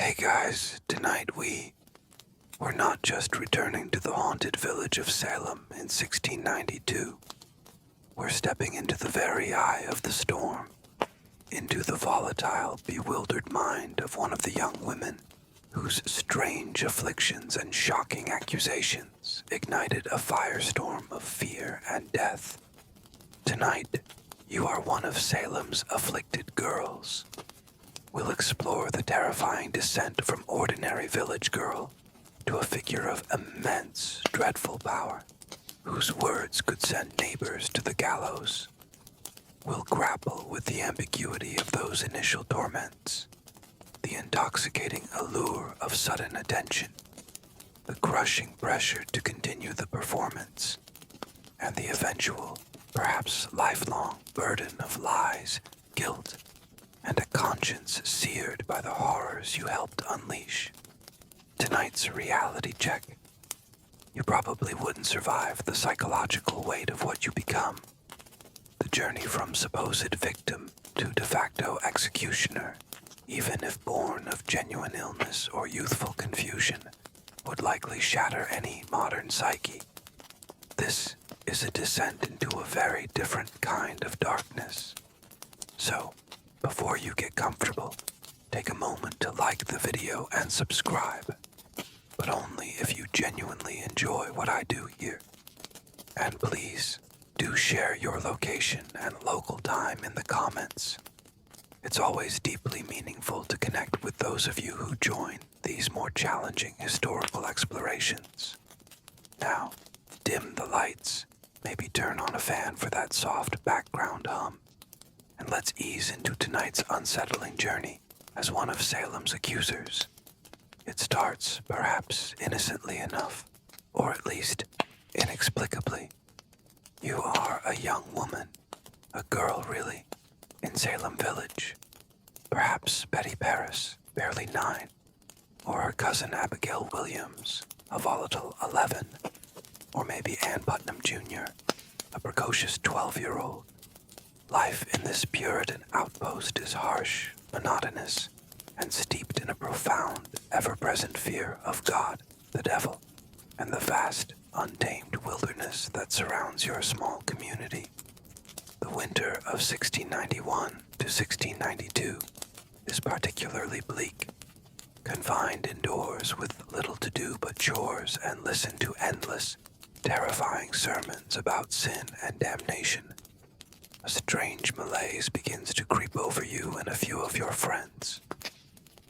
Hey guys, tonight we're not just returning to the haunted village of Salem in 1692. We're stepping into the very eye of the storm, into the volatile, bewildered mind of one of the young women whose strange afflictions and shocking accusations ignited a firestorm of fear and death. Tonight, you are one of Salem's afflicted girls. We'll explore the terrifying descent from ordinary village girl to a figure of immense, dreadful power, whose words could send neighbors to the gallows. We'll grapple with the ambiguity of those initial torments, the intoxicating allure of sudden attention, the crushing pressure to continue the performance, and the eventual, perhaps lifelong, burden of lies, guilt, and a conscience seared by the horrors you helped unleash. Tonight's reality check. You probably wouldn't survive the psychological weight of what you become. The journey from supposed victim to de facto executioner, even if born of genuine illness or youthful confusion, would likely shatter any modern psyche. This is a descent into a very different kind of darkness. So, before you get comfortable, take a moment to like the video and subscribe, but only if you genuinely enjoy what I do here. And please, do share your location and local time in the comments. It's always deeply meaningful to connect with those of you who join these more challenging historical explorations. Now, dim the lights, maybe turn on a fan for that soft background hum, and let's ease into tonight's unsettling journey as one of Salem's accusers. It starts, perhaps innocently enough, or at least inexplicably. You are a young woman, a girl really, in Salem Village. Perhaps Betty Paris, barely 9, or her cousin Abigail Williams, a volatile 11, or maybe Ann Putnam Jr., a precocious 12-year-old. Life in this Puritan outpost is harsh, monotonous, and steeped in a profound, ever-present fear of God, the devil, and the vast, untamed wilderness that surrounds your small community. The winter of 1691 to 1692 is particularly bleak. Confined indoors with little to do but chores and listen to endless, terrifying sermons about sin and damnation, a strange malaise begins to creep over you and a few of your friends.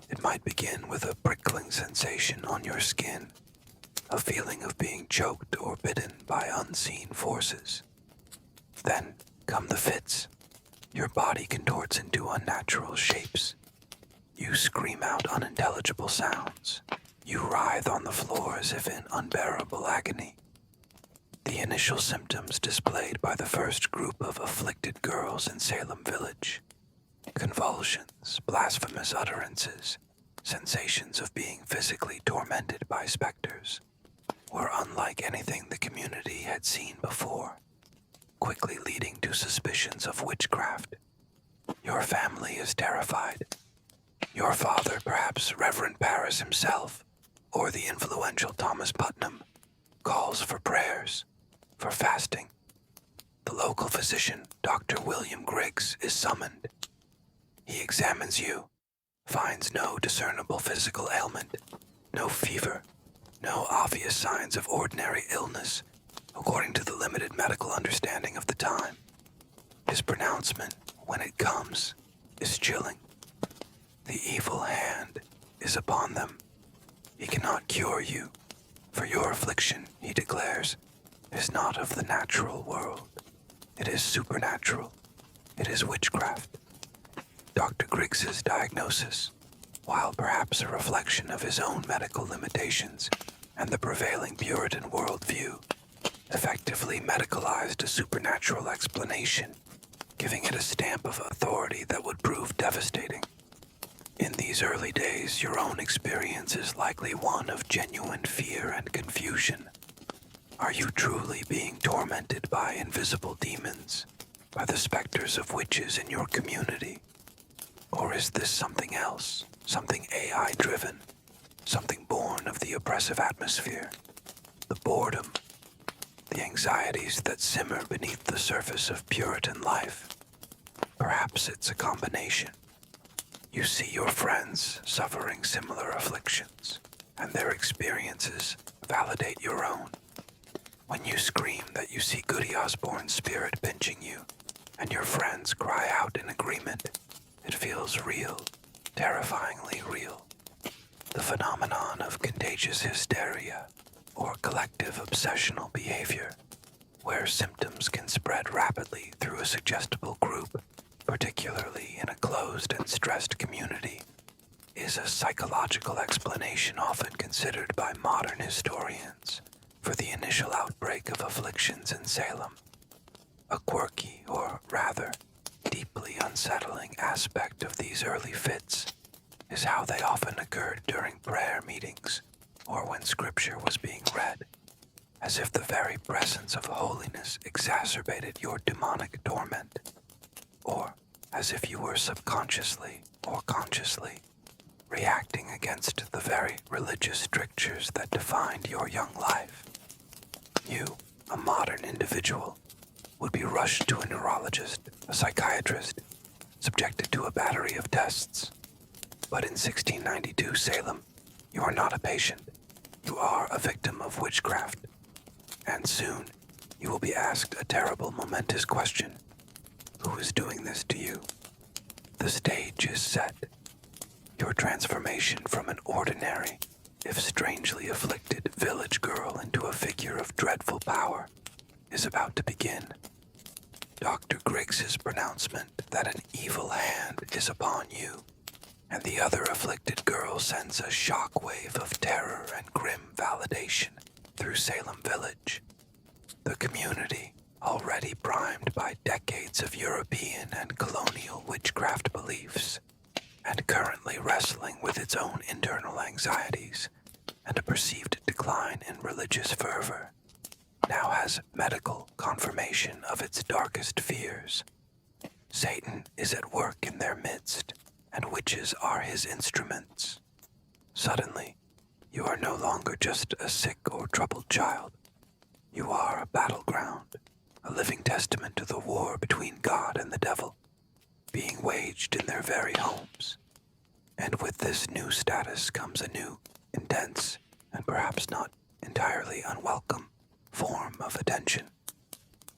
It might begin with a prickling sensation on your skin, a feeling of being choked or bitten by unseen forces. Then come the fits. Your body contorts into unnatural shapes. You scream out unintelligible sounds. You writhe on the floor as if in unbearable agony. The initial symptoms displayed by the first group of afflicted girls in Salem Village: convulsions, blasphemous utterances, sensations of being physically tormented by specters, were unlike anything the community had seen before, quickly leading to suspicions of witchcraft. Your family is terrified. Your father, perhaps Reverend Paris himself, or the influential Thomas Putnam, calls for prayers, for fasting. The local physician, Dr. William Griggs, is summoned. He examines you, finds no discernible physical ailment, no fever, no obvious signs of ordinary illness, according to the limited medical understanding of the time. His pronouncement, when it comes, is chilling. The evil hand is upon them. He cannot cure you, for your affliction, he declares, is not of the natural world. It is supernatural. It is witchcraft. Dr. Griggs's diagnosis, while perhaps a reflection of his own medical limitations and the prevailing Puritan worldview, effectively medicalized a supernatural explanation, giving it a stamp of authority that would prove devastating. In these early days, your own experience is likely one of genuine fear and confusion. Are you truly being tormented by invisible demons, by the specters of witches in your community? Or is this something else, something AI-driven, something born of the oppressive atmosphere, the boredom, the anxieties that simmer beneath the surface of Puritan life. Perhaps it's a combination. You see your friends suffering similar afflictions, and their experiences validate your own. When you scream that you see Goody Osborne's spirit pinching you, and your friends cry out in agreement, it feels real, terrifyingly real. The phenomenon of contagious hysteria, or collective obsessional behavior, where symptoms can spread rapidly through a suggestible group, particularly in a closed and stressed community, is a psychological explanation often considered by modern historians for the initial outbreak of afflictions in Salem. A quirky, or rather, deeply unsettling aspect of these early fits is how they often occurred during prayer meetings or when scripture was being read, as if the very presence of holiness exacerbated your demonic torment, or as if you were subconsciously or consciously reacting against the very religious strictures that defined your young life. You, a modern individual, would be rushed to a neurologist, a psychiatrist, subjected to a battery of tests. But in 1692 Salem, you are not a patient. You are a victim of witchcraft. And soon, you will be asked a terrible, momentous question. Who is doing this to you? The stage is set. Your transformation from an ordinary, if strangely afflicted, village girl into a figure of dreadful power is about to begin. Dr. Griggs's pronouncement that an evil hand is upon you, and the other afflicted girl sends a shock-wave of terror and grim validation through Salem Village. The community, already primed by decades of European and colonial witchcraft beliefs, and currently wrestling with its own internal anxieties and a perceived decline in religious fervor, now has medical confirmation of its darkest fears. Satan is at work in their midst, and witches are his instruments. Suddenly, you are no longer just a sick or troubled child. You are a battleground, a living testament to the war between God and the devil, being waged in their very homes. And with this new status comes a new, intense, and perhaps not entirely unwelcome form of attention.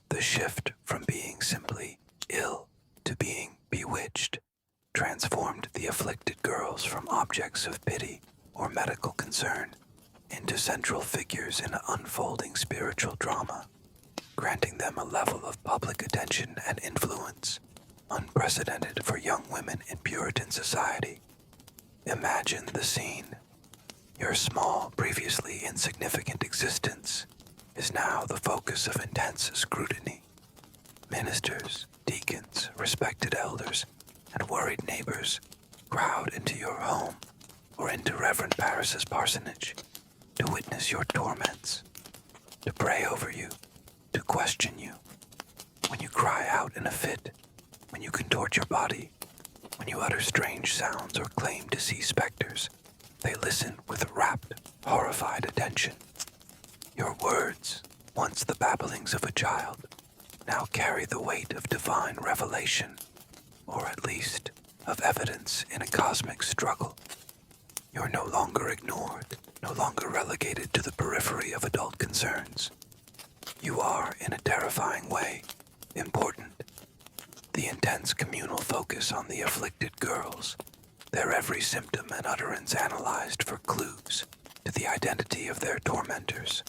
The shift from being simply ill to being bewitched transformed the afflicted girls from objects of pity or medical concern into central figures in an unfolding spiritual drama, granting them a level of public attention and influence unprecedented for young women in Puritan society. Imagine the scene. Your small, previously insignificant existence is now the focus of intense scrutiny. Ministers, deacons, respected elders, and worried neighbors crowd into your home or into Reverend Parris's parsonage to witness your torments, to pray over you, to question you. When you cry out in a fit, when you contort your body, when you utter strange sounds or claim to see specters, they listen with rapt, horrified attention. Your words, once the babblings of a child, now carry the weight of divine revelation, or at least of evidence in a cosmic struggle. You're no longer ignored, no longer relegated to the periphery of adult concerns. You are, in a terrifying way, important. The intense communal focus on the afflicted girls, their every symptom and utterance analyzed for clues to the identity of their tormentors,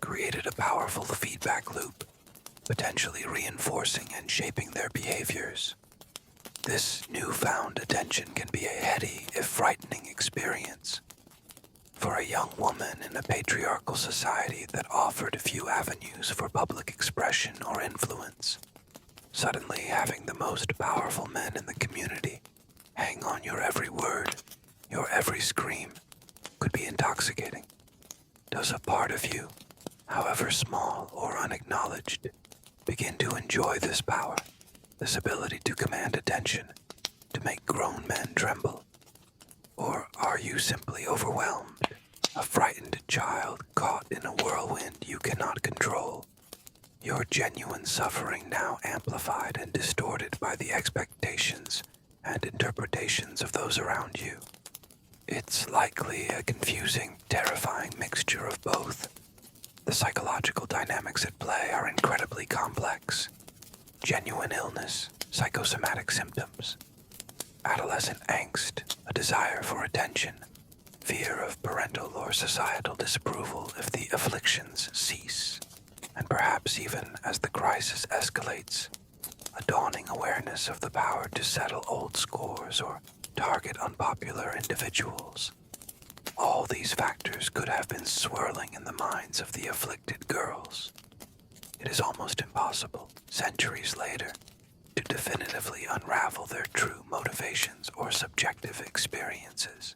created a powerful feedback loop, potentially reinforcing and shaping their behaviors. This newfound attention can be a heady, if frightening, experience. For a young woman in a patriarchal society that offered few avenues for public expression or influence, suddenly having the most powerful men in the community hang on your every word, your every scream, could be intoxicating. Does a part of you, however small or unacknowledged, begin to enjoy this power, this ability to command attention, to make grown men tremble? Or are you simply overwhelmed, a frightened child caught in a whirlwind you cannot control? Your genuine suffering now amplified and distorted by the expectations and interpretations of those around you. It's likely a confusing, terrifying mixture of both. The psychological dynamics at play are incredibly complex. Genuine illness, psychosomatic symptoms, adolescent angst, a desire for attention, fear of parental or societal disapproval if the afflictions cease, and perhaps even as the crisis escalates, a dawning awareness of the power to settle old scores or target unpopular individuals. All these factors could have been swirling in the minds of the afflicted girls. It is almost impossible, centuries later, to definitively unravel their true motivations or subjective experiences.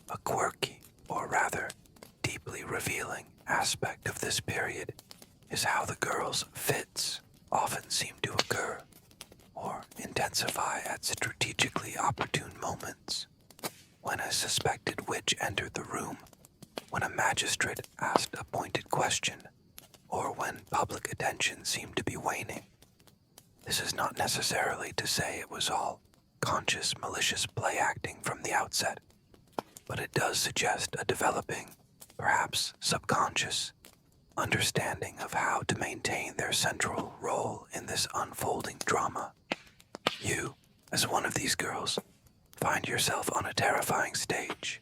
A quirky, or rather, deeply revealing aspect of this period is how the girls' fits often seem to occur, or intensify at strategically opportune moments. When a suspected witch entered the room, when a magistrate asked a pointed question, or when public attention seemed to be waning. This is not necessarily to say it was all conscious, malicious play acting from the outset, but it does suggest a developing, perhaps subconscious, understanding of how to maintain their central role in this unfolding drama. You, as one of these girls, find yourself on a terrifying stage,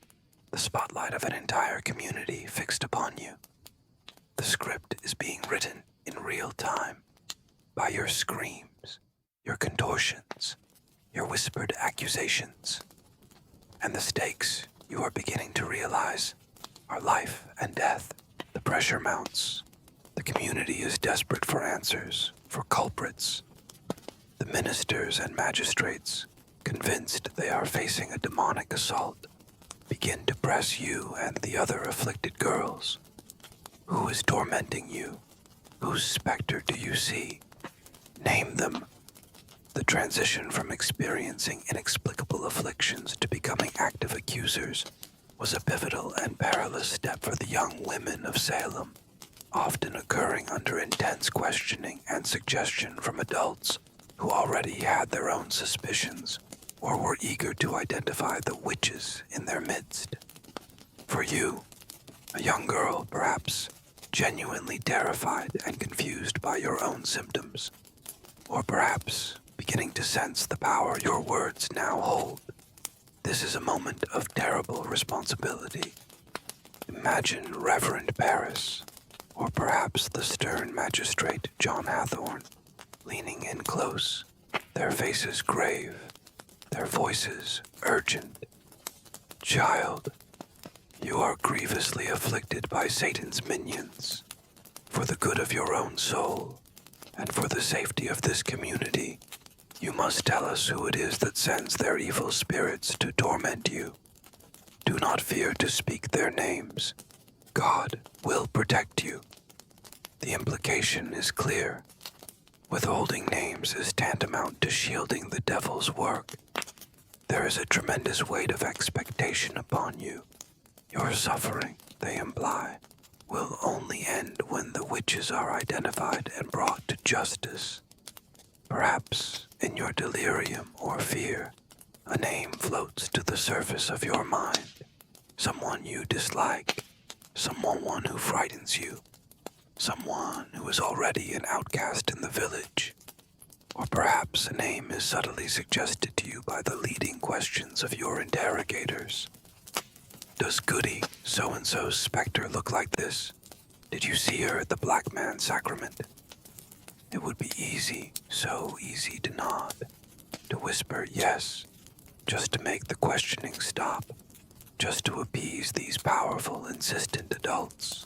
the spotlight of an entire community fixed upon you. The script is being written in real time by your screams, your contortions, your whispered accusations, and the stakes, you are beginning to realize, are life and death. The pressure mounts. The community is desperate for answers, for culprits. The ministers and magistrates, convinced they are facing a demonic assault, begin to press you and the other afflicted girls. Who is tormenting you? Whose specter do you see? Name them. The transition from experiencing inexplicable afflictions to becoming active accusers was a pivotal and perilous step for the young women of Salem, often occurring under intense questioning and suggestion from adults who already had their own suspicions or were eager to identify the witches in their midst. For you, a young girl perhaps genuinely terrified and confused by your own symptoms, or perhaps beginning to sense the power your words now hold, this is a moment of terrible responsibility. Imagine Reverend Paris, or perhaps the stern magistrate John Hathorne, leaning in close, their faces grave, their voices urgent. Child, you are grievously afflicted by Satan's minions. For the good of your own soul, and for the safety of this community, you must tell us who it is that sends their evil spirits to torment you. Do not fear to speak their names. God will protect you. The implication is clear. Withholding names is tantamount to shielding the devil's work. There is a tremendous weight of expectation upon you. Your suffering, they imply, will only end when the witches are identified and brought to justice. Perhaps, in your delirium or fear, a name floats to the surface of your mind. Someone you dislike, someone who frightens you, someone who is already an outcast in the village. Or perhaps a name is subtly suggested to you by the leading questions of your interrogators. Does Goody so-and-so's specter look like this? Did you see her at the Black Man's Sacrament? It would be easy, so easy to nod, to whisper yes, just to make the questioning stop, just to appease these powerful, insistent adults.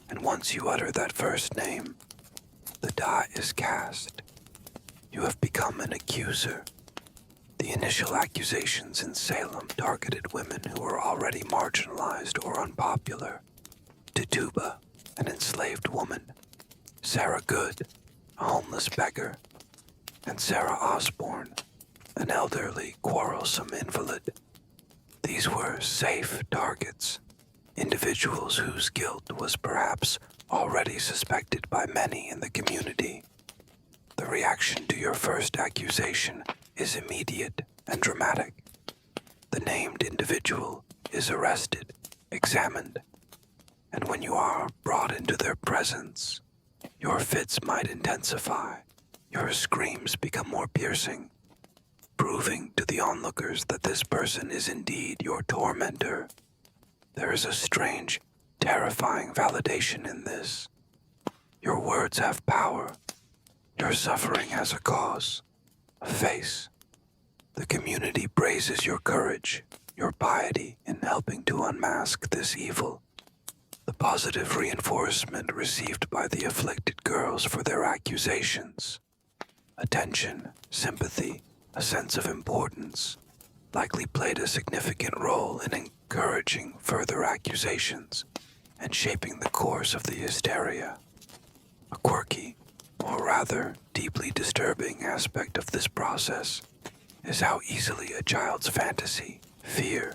And once you utter that first name, the die is cast. You have become an accuser. The initial accusations in Salem targeted women who were already marginalized or unpopular. Tituba, an enslaved woman, Sarah Good, a homeless beggar, and Sarah Osborne, an elderly, quarrelsome invalid. These were safe targets, individuals whose guilt was perhaps already suspected by many in the community. The reaction to your first accusation is immediate and dramatic. The named individual is arrested, examined, and when you are brought into their presence, your fits might intensify, your screams become more piercing, proving to the onlookers that this person is indeed your tormentor. There is a strange, terrifying validation in this. Your words have power. Your suffering has a cause, a face. The community praises your courage, your piety in helping to unmask this evil. The positive reinforcement received by the afflicted girls for their accusations. Attention, sympathy, a sense of importance likely played a significant role in encouraging further accusations and shaping the course of the hysteria. A quirky, or rather deeply disturbing aspect of this process is how easily a child's fantasy, fear,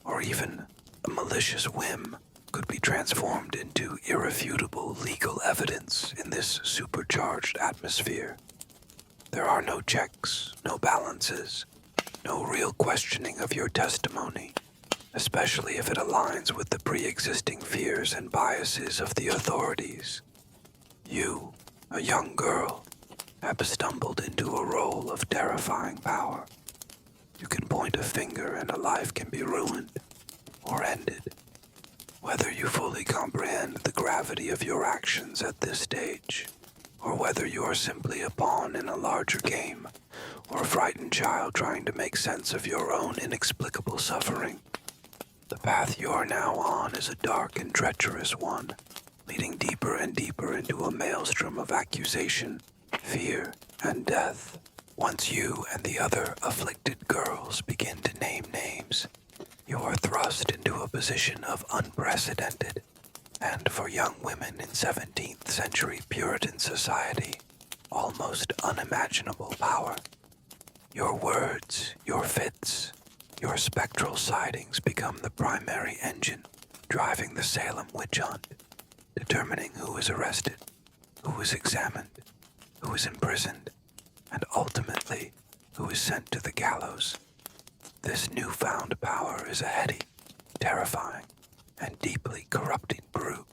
or even a malicious whim could be transformed into irrefutable legal evidence in this supercharged atmosphere. There are no checks, no balances, no real questioning of your testimony, especially if it aligns with the pre-existing fears and biases of the authorities. You, a young girl, have stumbled into a role of terrifying power. You can point a finger and a life can be ruined or ended. Whether you fully comprehend the gravity of your actions at this stage, or whether you are simply a pawn in a larger game, or a frightened child trying to make sense of your own inexplicable suffering, the path you are now on is a dark and treacherous one, leading deeper and deeper into a maelstrom of accusation, fear, and death. Once you and the other afflicted girls begin to name names, you are thrust into a position of unprecedented, and for young women in 17th century Puritan society, almost unimaginable power. Your words, your fits, your spectral sightings become the primary engine driving the Salem witch hunt, determining who is arrested, who is examined, who is imprisoned, and ultimately who is sent to the gallows. This newfound power is a heady, terrifying, and deeply corrupting brew,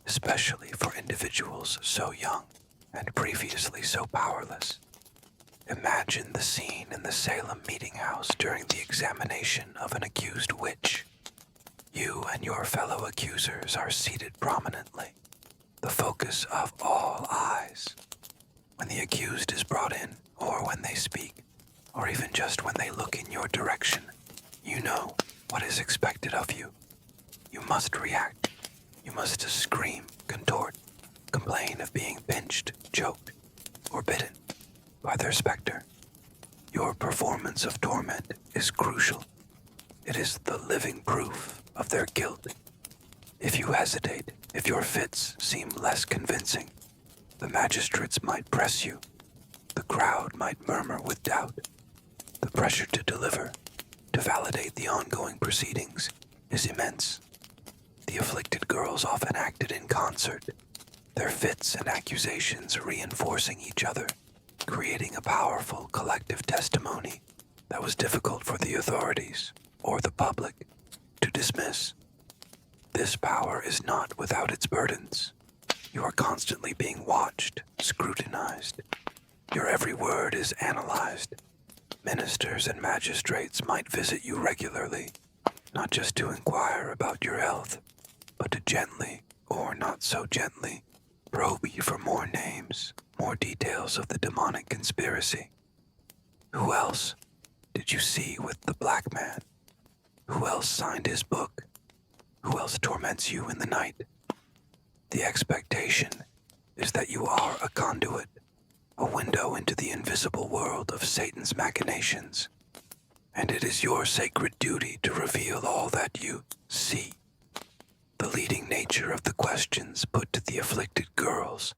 especially for individuals so young and previously so powerless. Imagine the scene in the Salem meeting house during the examination of an accused witch. You and your fellow accusers are seated prominently, the focus of all eyes. When the accused is brought in, or when they speak, or even just when they look in your direction, you know what is expected of you. You must react. You must scream, contort, complain of being pinched, choked, or bitten by their specter. Your performance of torment is crucial. It is the living proof of their guilt. If you hesitate, if your fits seem less convincing, the magistrates might press you. The crowd might murmur with doubt. The pressure to deliver, to validate the ongoing proceedings, is immense. The afflicted girls often acted in concert, their fits and accusations reinforcing each other, creating a powerful collective testimony that was difficult for the authorities or the public to dismiss. This power is not without its burdens. You are constantly being watched, scrutinized. Your every word is analyzed. Ministers and magistrates might visit you regularly, not just to inquire about your health, but to gently, or not so gently, probe you for more names, more details of the demonic conspiracy. Who else did you see with the black man? Who else signed his book? Who else torments you in the night? The expectation is that you are a conduit, a window into the invisible world of Satan's machinations, and it is your sacred duty to reveal all that you see. The leading nature of the questions put to the afflicted girls,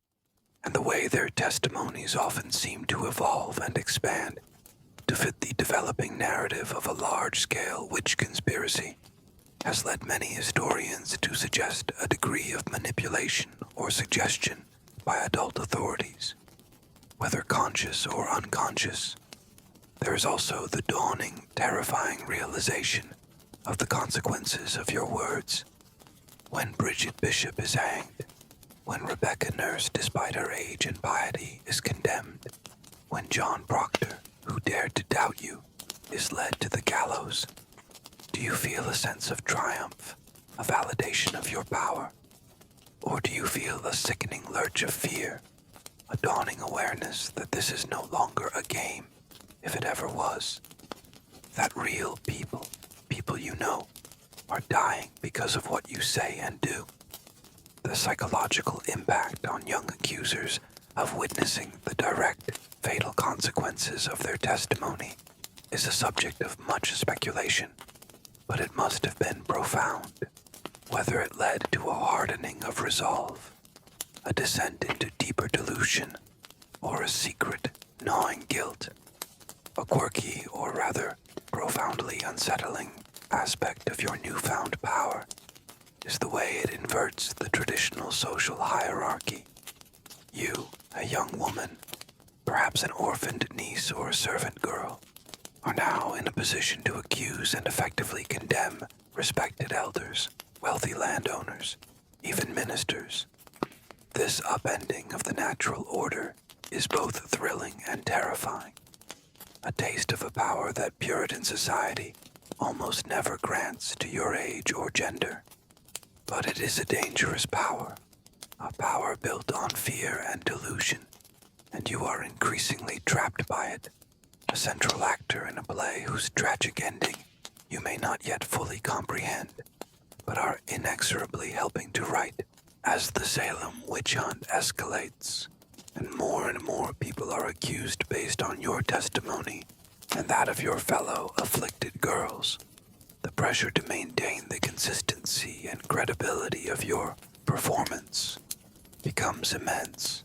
and the way their testimonies often seem to evolve and expand, to fit the developing narrative of a large-scale witch conspiracy has led many historians to suggest a degree of manipulation or suggestion by adult authorities, whether conscious or unconscious. There is also the dawning, terrifying realization of the consequences of your words. When Bridget Bishop is hanged, when Rebecca Nurse, despite her age and piety, is condemned, when John Proctor, who dared to doubt you, is led to the gallows, do you feel a sense of triumph, a validation of your power? Or do you feel a sickening lurch of fear, a dawning awareness that this is no longer a game, if it ever was? That real people you know, are dying because of what you say and do. The psychological impact on young accusers of witnessing the direct, fatal consequences of their testimony is a subject of much speculation, but it must have been profound, whether it led to a hardening of resolve, a descent into deeper delusion, or a secret, gnawing guilt. A quirky, or rather, profoundly unsettling aspect of your newfound power is the way it inverts the traditional social hierarchy. You, a young woman, perhaps an orphaned niece or a servant girl, are now in a position to accuse and effectively condemn respected elders, wealthy landowners, even ministers. This upending of the natural order is both thrilling and terrifying, a taste of a power that Puritan society almost never grants to your age or gender. But it is a dangerous power, a power built on fear and delusion, and you are increasingly trapped by it, a central actor in a play whose tragic ending you may not yet fully comprehend, but are inexorably helping to write as the Salem witch hunt escalates, and more people are accused based on your testimony and that of your fellow afflicted girls. The pressure to maintain the consistency and credibility of your performance becomes immense.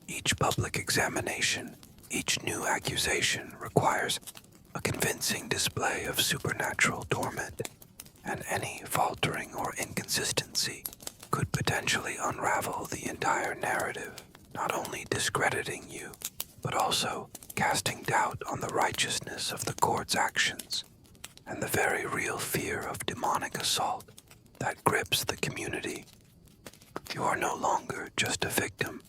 Each public examination, each new accusation requires a convincing display of supernatural torment, and any faltering or inconsistency could potentially unravel the entire narrative, not only discrediting you, but also casting doubt on the righteousness of the court's actions and the very real fear of demonic assault that grips the community. You are no longer just a victim.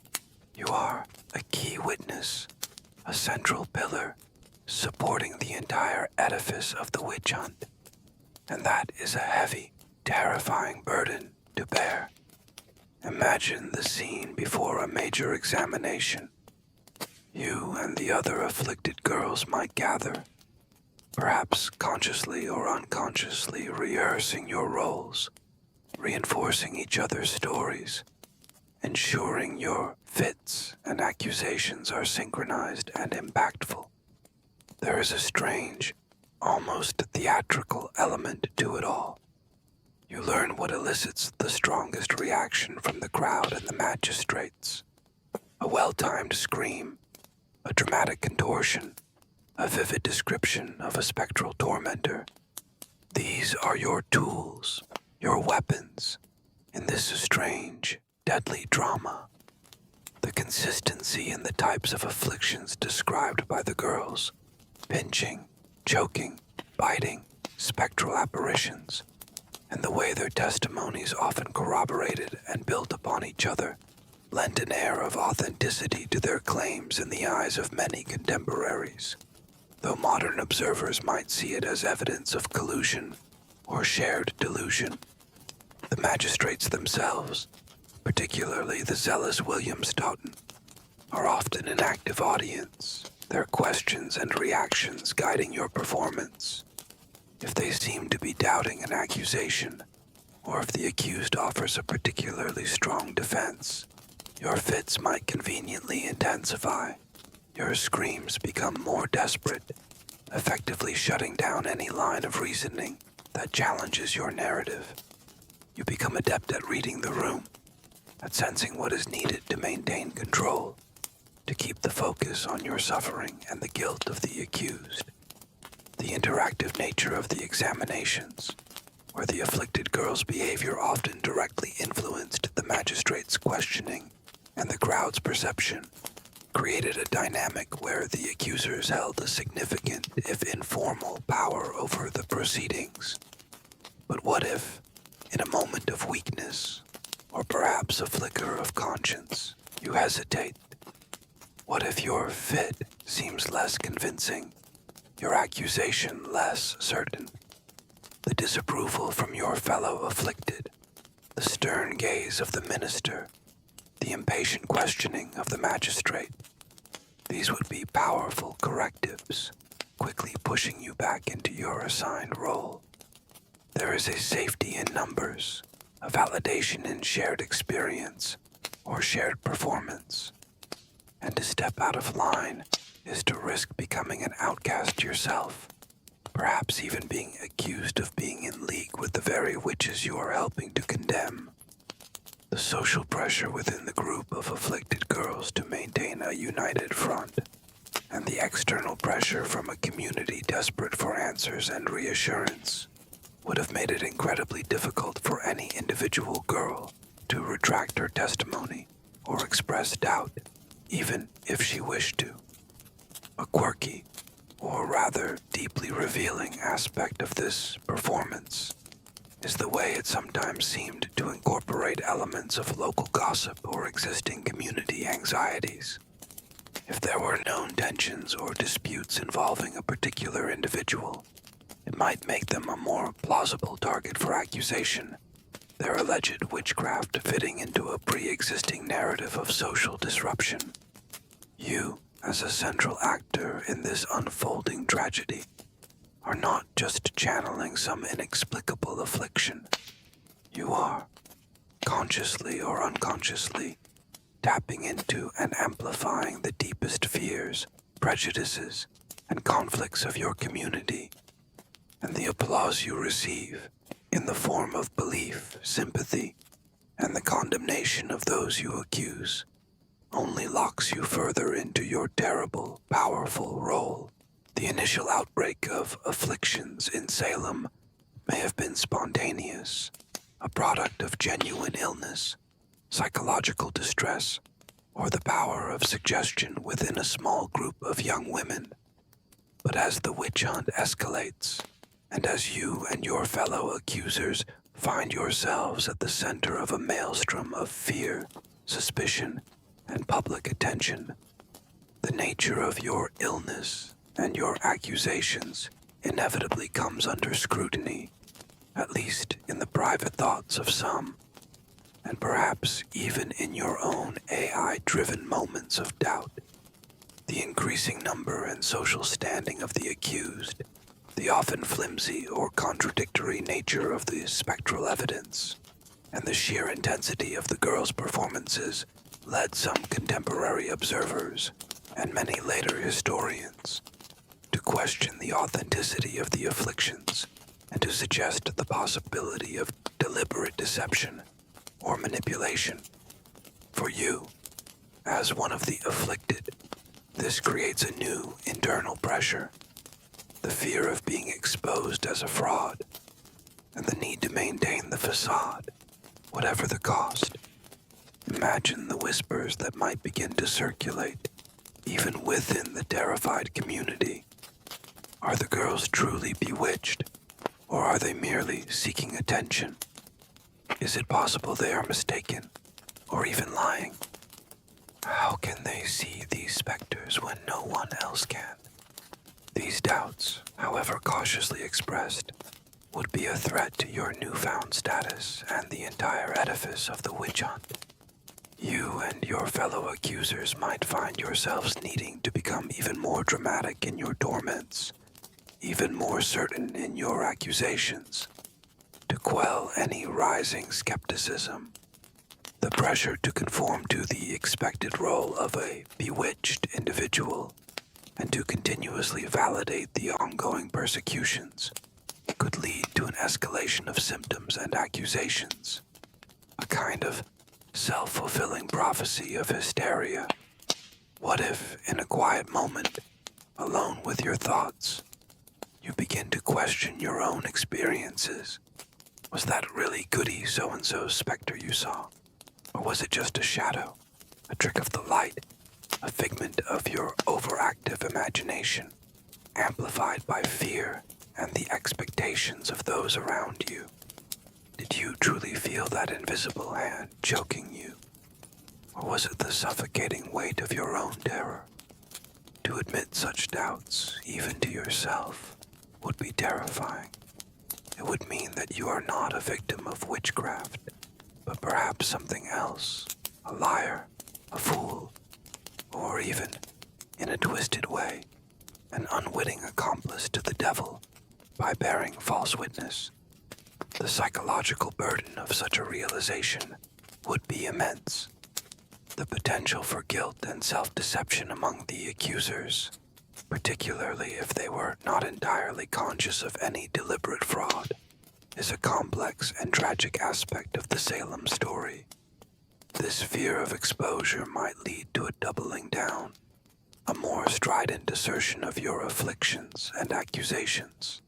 You are a key witness, a central pillar supporting the entire edifice of the witch hunt. And that is a heavy, terrifying burden to bear. Imagine the scene before a major examination. You and the other afflicted girls might gather, perhaps consciously or unconsciously rehearsing your roles, reinforcing each other's stories, ensuring your fits and accusations are synchronized and impactful. There is a strange, almost theatrical element to it all. You learn what elicits the strongest reaction from the crowd and the magistrates. A well-timed scream, a dramatic contortion, a vivid description of a spectral tormentor. These are your tools, your weapons, in this strange, deadly drama. The consistency in the types of afflictions described by the girls, pinching, choking, biting, spectral apparitions, and the way their testimonies often corroborated and built upon each other, lent an air of authenticity to their claims in the eyes of many contemporaries, though modern observers might see it as evidence of collusion or shared delusion. The magistrates themselves, particularly the zealous William Stoughton, are often an active audience, their questions and reactions guiding your performance. If they seem to be doubting an accusation, or if the accused offers a particularly strong defense, your fits might conveniently intensify. Your screams become more desperate, effectively shutting down any line of reasoning that challenges your narrative. You become adept at reading the room, at sensing what is needed to maintain control, to keep the focus on your suffering and the guilt of the accused. The interactive nature of the examinations, where the afflicted girl's behavior often directly influenced the magistrate's questioning and the crowd's perception, created a dynamic where the accusers held a significant, if informal, power over the proceedings. But what if, in a moment of weakness, or perhaps a flicker of conscience, you hesitate? What if your fit seems less convincing, your accusation less certain? The disapproval from your fellow afflicted, the stern gaze of the minister, the impatient questioning of the magistrate. These would be powerful correctives, quickly pushing you back into your assigned role. There is a safety in numbers, a validation in shared experience or shared performance. And to step out of line is to risk becoming an outcast yourself, perhaps even being accused of being in league with the very witches you are helping to condemn. The social pressure within the group of afflicted girls to maintain a united front, and the external pressure from a community desperate for answers and reassurance, would have made it incredibly difficult for any individual girl to retract her testimony or express doubt, even if she wished to. A quirky, or rather deeply revealing aspect of this performance is the way it sometimes seemed to incorporate elements of local gossip or existing community anxieties. If there were known tensions or disputes involving a particular individual, it might make them a more plausible target for accusation, their alleged witchcraft fitting into a pre-existing narrative of social disruption. You, as a central actor in this unfolding tragedy, are not just channeling some inexplicable affliction. You are, consciously or unconsciously, tapping into and amplifying the deepest fears, prejudices, and conflicts of your community. And the applause you receive, in the form of belief, sympathy, and the condemnation of those you accuse, only locks you further into your terrible, powerful role. The initial outbreak of afflictions in Salem may have been spontaneous, a product of genuine illness, psychological distress, or the power of suggestion within a small group of young women. But as the witch hunt escalates, and as you and your fellow accusers find yourselves at the center of a maelstrom of fear, suspicion, and public attention, the nature of your illness and your accusations inevitably comes under scrutiny, at least in the private thoughts of some, and perhaps even in your own AI-driven moments of doubt. The increasing number and social standing of the accused, the often flimsy or contradictory nature of the spectral evidence, and the sheer intensity of the girls' performances led some contemporary observers, and many later historians, to question the authenticity of the afflictions and to suggest the possibility of deliberate deception or manipulation. For you, as one of the afflicted, this creates a new internal pressure, the fear of being exposed as a fraud, and the need to maintain the facade, whatever the cost. Imagine the whispers that might begin to circulate, even within the terrified community. Are the girls truly bewitched, or are they merely seeking attention? Is it possible they are mistaken, or even lying? How can they see these specters when no one else can? These doubts, however cautiously expressed, would be a threat to your newfound status and the entire edifice of the witch hunt. You and your fellow accusers might find yourselves needing to become even more dramatic in your torments, even more certain in your accusations, to quell any rising skepticism. The pressure to conform to the expected role of a bewitched individual and to continuously validate the ongoing persecutions could lead to an escalation of symptoms and accusations, a kind of self-fulfilling prophecy of hysteria. What if, in a quiet moment, alone with your thoughts, you begin to question your own experiences? Was that really goody so-and-so's specter you saw? Or was it just a shadow, a trick of the light, a figment of your overactive imagination, amplified by fear and the expectations of those around you? Did you truly feel that invisible hand choking you? Or was it the suffocating weight of your own terror? To admit such doubts, even to yourself, would be terrifying. It would mean that you are not a victim of witchcraft, but perhaps something else, a liar, a fool, or even, in a twisted way, an unwitting accomplice to the devil by bearing false witness. The psychological burden of such a realization would be immense. The potential for guilt and self-deception among the accusers, particularly if they were not entirely conscious of any deliberate fraud, is a complex and tragic aspect of the Salem story. This fear of exposure might lead to a doubling down, a more strident assertion of your afflictions and accusations.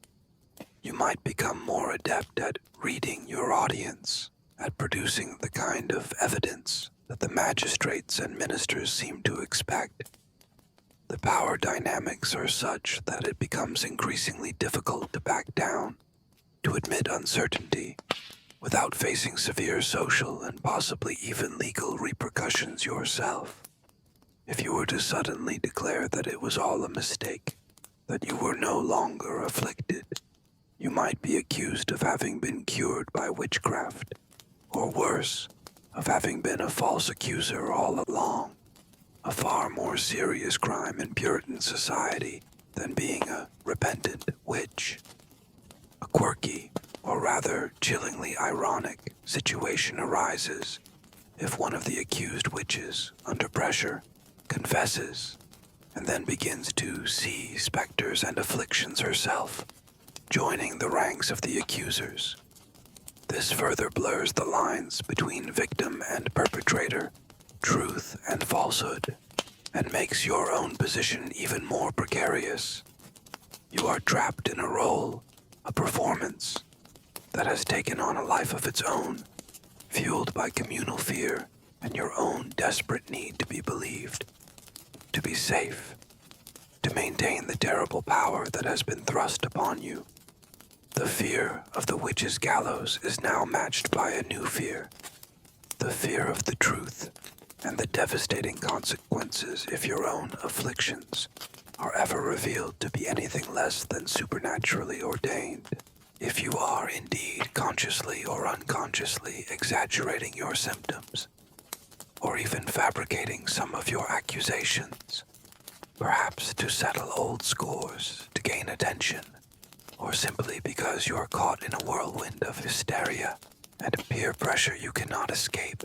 You might become more adept at reading your audience, at producing the kind of evidence that the magistrates and ministers seem to expect. The power dynamics are such that it becomes increasingly difficult to back down, to admit uncertainty, without facing severe social and possibly even legal repercussions yourself. If you were to suddenly declare that it was all a mistake, that you were no longer afflicted, you might be accused of having been cured by witchcraft, or worse, of having been a false accuser all along, a far more serious crime in Puritan society than being a repentant witch. A quirky, or rather chillingly ironic, situation arises if one of the accused witches, under pressure, confesses, and then begins to see specters and afflictions herself, joining the ranks of the accusers. This further blurs the lines between victim and perpetrator, truth and falsehood, and makes your own position even more precarious. You are trapped in a role, a performance, that has taken on a life of its own, fueled by communal fear and your own desperate need to be believed, to be safe, to maintain the terrible power that has been thrust upon you. The fear of the witch's gallows is now matched by a new fear, the fear of the truth and the devastating consequences if your own afflictions are ever revealed to be anything less than supernaturally ordained. If you are indeed consciously or unconsciously exaggerating your symptoms, or even fabricating some of your accusations, perhaps to settle old scores, to gain attention, or simply because you are caught in a whirlwind of hysteria and peer pressure you cannot escape,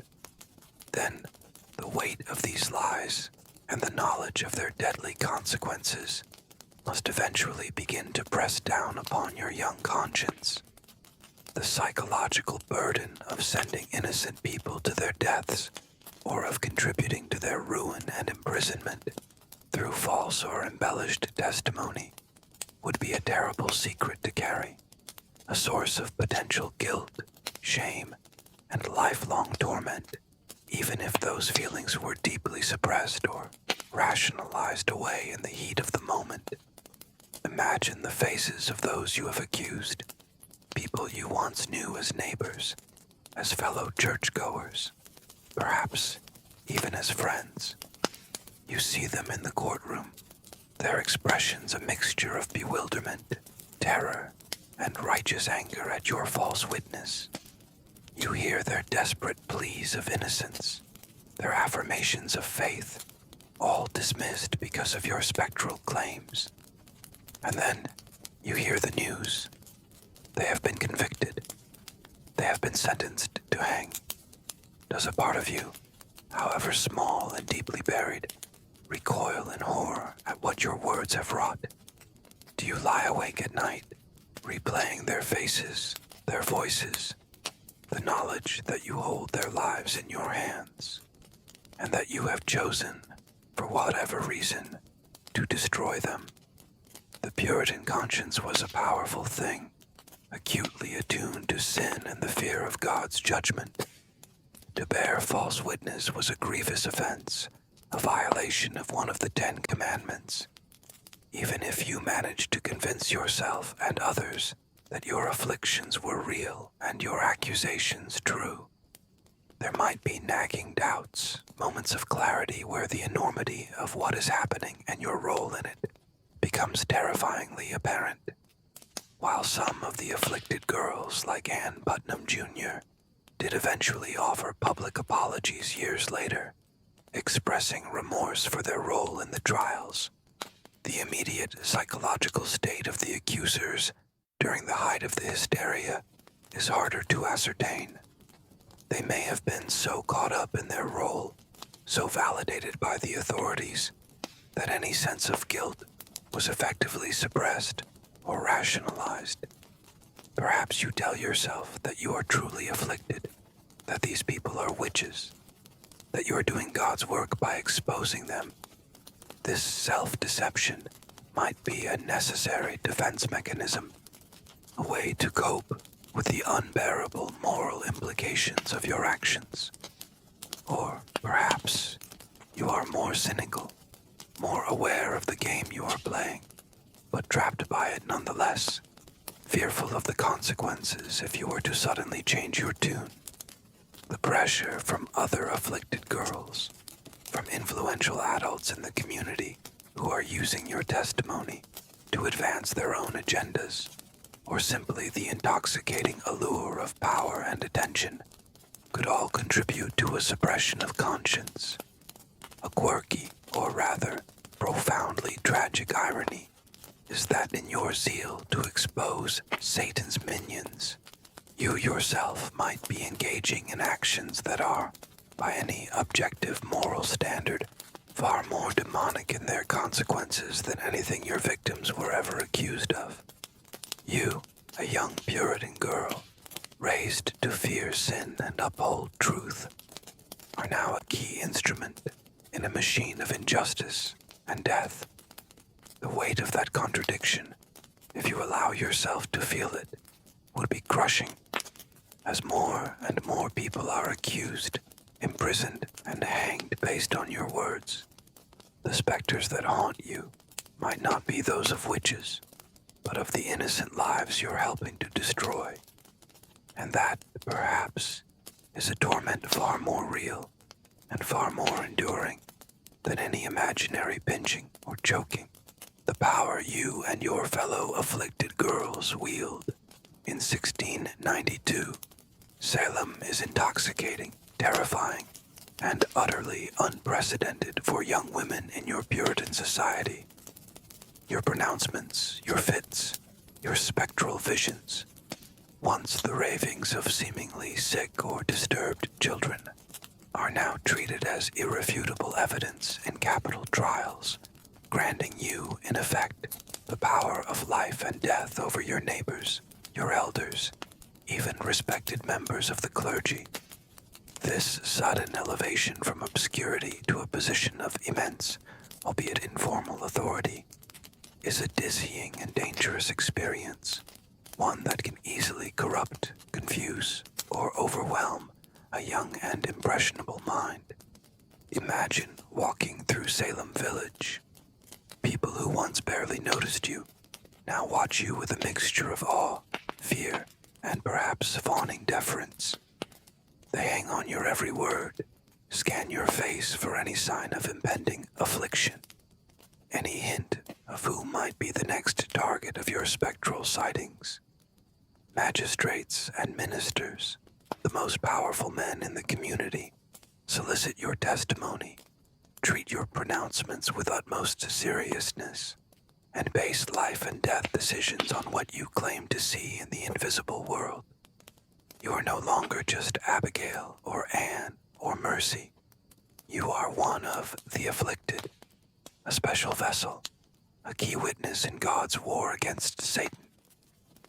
then the weight of these lies and the knowledge of their deadly consequences must eventually begin to press down upon your young conscience. The psychological burden of sending innocent people to their deaths, or of contributing to their ruin and imprisonment through false or embellished testimony, would be a terrible secret to carry, a source of potential guilt, shame, and lifelong torment, even if those feelings were deeply suppressed or rationalized away in the heat of the moment. Imagine the faces of those you have accused, people you once knew as neighbors, as fellow churchgoers, perhaps even as friends. You see them in the courtroom, their expressions a mixture of bewilderment, terror, and righteous anger at your false witness. You hear their desperate pleas of innocence, their affirmations of faith, all dismissed because of your spectral claims. And then you hear the news. They have been convicted. They have been sentenced to hang. Does a part of you, however small and deeply buried, recoil in horror at what your words have wrought? Do you lie awake at night, replaying their faces, their voices, the knowledge that you hold their lives in your hands, and that you have chosen, for whatever reason, to destroy them. The Puritan conscience was a powerful thing, acutely attuned to sin and the fear of God's judgment. To bear false witness was a grievous offense, a violation of one of the 10 Commandments. Even if you managed to convince yourself and others that your afflictions were real and your accusations true, there might be nagging doubts, moments of clarity where the enormity of what is happening and your role in it becomes terrifyingly apparent. While some of the afflicted girls, like Ann Putnam Jr., did eventually offer public apologies years later, expressing remorse for their role in the trials, the immediate psychological state of the accusers during the height of the hysteria is harder to ascertain. They may have been so caught up in their role, so validated by the authorities, that any sense of guilt was effectively suppressed or rationalized. Perhaps you tell yourself that you are truly afflicted, that these people are witches, that you are doing God's work by exposing them. This self-deception might be a necessary defense mechanism, a way to cope with the unbearable moral implications of your actions. Or perhaps you are more cynical, more aware of the game you are playing, but trapped by it nonetheless, fearful of the consequences if you were to suddenly change your tune. The pressure from other afflicted girls, from influential adults in the community who are using your testimony to advance their own agendas, or simply the intoxicating allure of power and attention, could all contribute to a suppression of conscience. A quirky, or rather, profoundly tragic irony is that in your zeal to expose Satan's minions, you yourself might be engaging in actions that are, by any objective moral standard, far more demonic in their consequences than anything your victims were ever accused of. You, a young Puritan girl, raised to fear sin and uphold truth, are now a key instrument in a machine of injustice and death. The weight of that contradiction, if you allow yourself to feel it, would be crushing, as more and more people are accused, imprisoned, and hanged based on your words. The specters that haunt you might not be those of witches, but of the innocent lives you're helping to destroy. And that, perhaps, is a torment far more real and far more enduring than any imaginary pinching or choking. The power you and your fellow afflicted girls wield. In 1692, Salem is intoxicating, terrifying, and utterly unprecedented for young women in your Puritan society. Your pronouncements, your fits, your spectral visions, once the ravings of seemingly sick or disturbed children, are now treated as irrefutable evidence in capital trials, granting you, in effect, the power of life and death over your neighbors, your elders, even respected members of the clergy. This sudden elevation from obscurity to a position of immense, albeit informal authority, is a dizzying and dangerous experience, one that can easily corrupt, confuse, or overwhelm a young and impressionable mind. Imagine walking through Salem Village. People who once barely noticed you now watch you with a mixture of awe, fear, and perhaps fawning deference. They hang on your every word, scan your face for any sign of impending affliction, any hint of who might be the next target of your spectral sightings. Magistrates and ministers, the most powerful men in the community, solicit your testimony, treat your pronouncements with utmost seriousness, and base life and death decisions on what you claim to see in the invisible world. You are no longer just Abigail or Anne or Mercy. You are one of the afflicted, a special vessel, a key witness in God's war against Satan.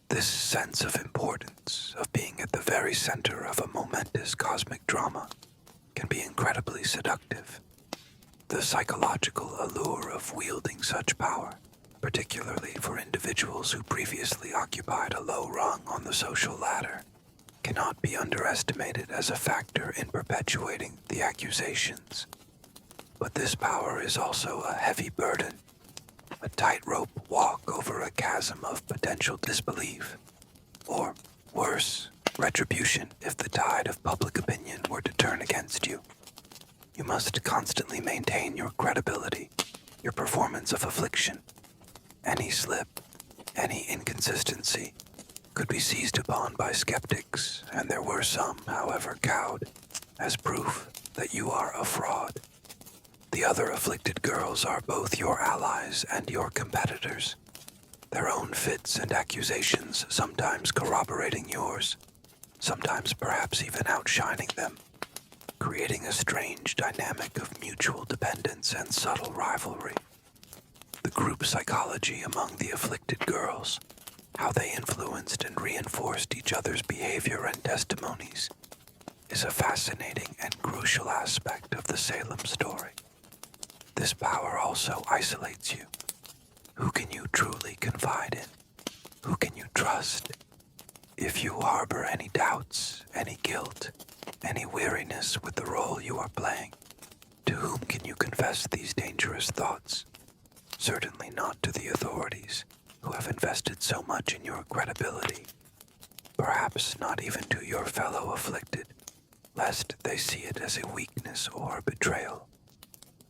This sense of importance, of being at the very center of a momentous cosmic drama, can be incredibly seductive. The psychological allure of wielding such power, particularly for individuals who previously occupied a low rung on the social ladder, cannot be underestimated as a factor in perpetuating the accusations. But this power is also a heavy burden, a tightrope walk over a chasm of potential disbelief, or worse, retribution if the tide of public opinion were to turn against you. You must constantly maintain your credibility, your performance of affliction. Any slip, any inconsistency could be seized upon by skeptics, and there were some, however cowed, as proof that you are a fraud. The other afflicted girls are both your allies and your competitors, their own fits and accusations sometimes corroborating yours, sometimes perhaps even outshining them, creating a strange dynamic of mutual dependence and subtle rivalry. The group psychology among the afflicted girls, how they influenced and reinforced each other's behavior and testimonies, is a fascinating and crucial aspect of the Salem story. This power also isolates you. Who can you truly confide in? Who can you trust? If you harbor any doubts, any guilt, any weariness with the role you are playing, to whom can you confess these dangerous thoughts? Certainly not to the authorities, who have invested so much in your credibility. Perhaps not even to your fellow afflicted, lest they see it as a weakness or betrayal.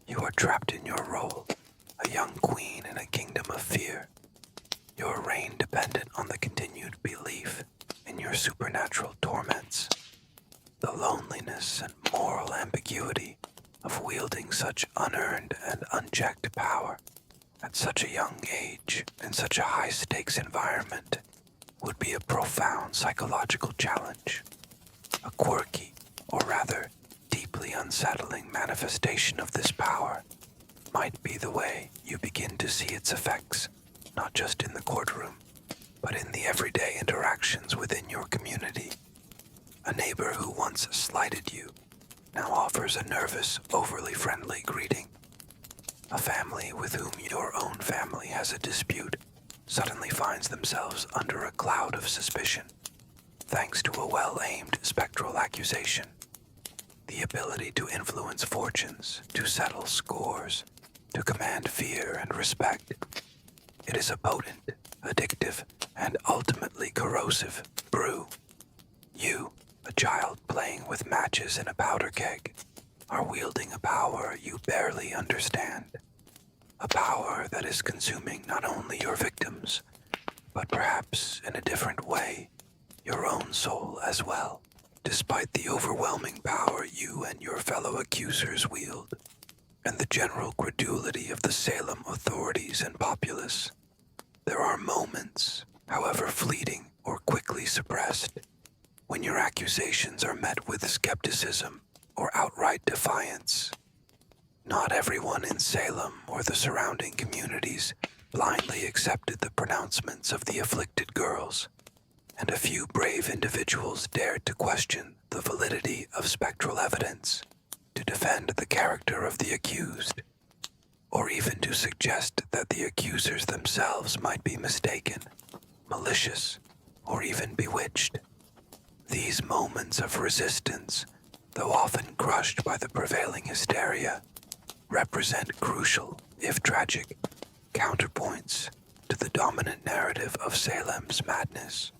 You are trapped in your role, a young queen in a kingdom of fear, your reign dependent on the continued belief in your supernatural torments. The loneliness and moral ambiguity of wielding such unearned and unchecked power at such a young age in such a high-stakes environment would be a profound psychological challenge, a quirky, or rather, deeply unsettling manifestation of this power might be the way you begin to see its effects, not just in the courtroom, but in the everyday interactions within your community. A neighbor who once slighted you now offers a nervous, overly friendly greeting. A family with whom your own family has a dispute suddenly finds themselves under a cloud of suspicion, thanks to a well-aimed spectral accusation. The ability to influence fortunes, to settle scores, to command fear and respect. It is a potent, addictive, and ultimately corrosive brew. You, a child playing with matches in a powder keg, are wielding a power you barely understand. A power that is consuming not only your victims, but perhaps in a different way, your own soul as well. Despite the overwhelming power you and your fellow accusers wield, and the general credulity of the Salem authorities and populace, there are moments, however fleeting or quickly suppressed, when your accusations are met with skepticism or outright defiance. Not everyone in Salem or the surrounding communities blindly accepted the pronouncements of the afflicted girls, and a few brave individuals dared to question the validity of spectral evidence, to defend the character of the accused, or even to suggest that the accusers themselves might be mistaken, malicious, or even bewitched. These moments of resistance, though often crushed by the prevailing hysteria, represent crucial, if tragic, counterpoints to the dominant narrative of Salem's madness.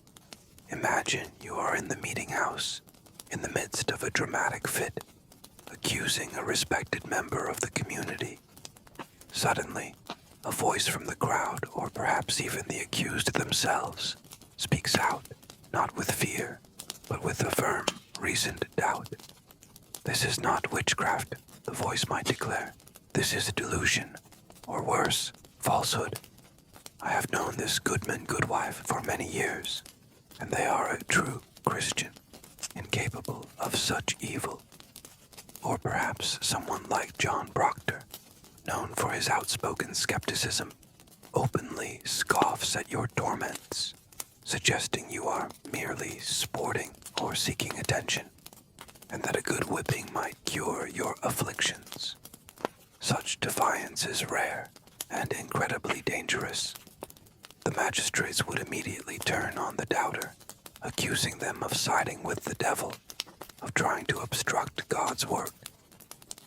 Imagine you are in the meeting house, in the midst of a dramatic fit, accusing a respected member of the community. Suddenly, a voice from the crowd, or perhaps even the accused themselves, speaks out, not with fear, but with a firm, reasoned doubt. This is not witchcraft, the voice might declare. This is delusion, or worse, falsehood. I have known this goodman goodwife for many years, and they are a true Christian, incapable of such evil. Or perhaps someone like John Proctor, known for his outspoken skepticism, openly scoffs at your torments, suggesting you are merely sporting or seeking attention, and that a good whipping might cure your afflictions. Such defiance is rare and incredibly dangerous. The magistrates would immediately turn on the doubter, accusing them of siding with the devil, of trying to obstruct God's work.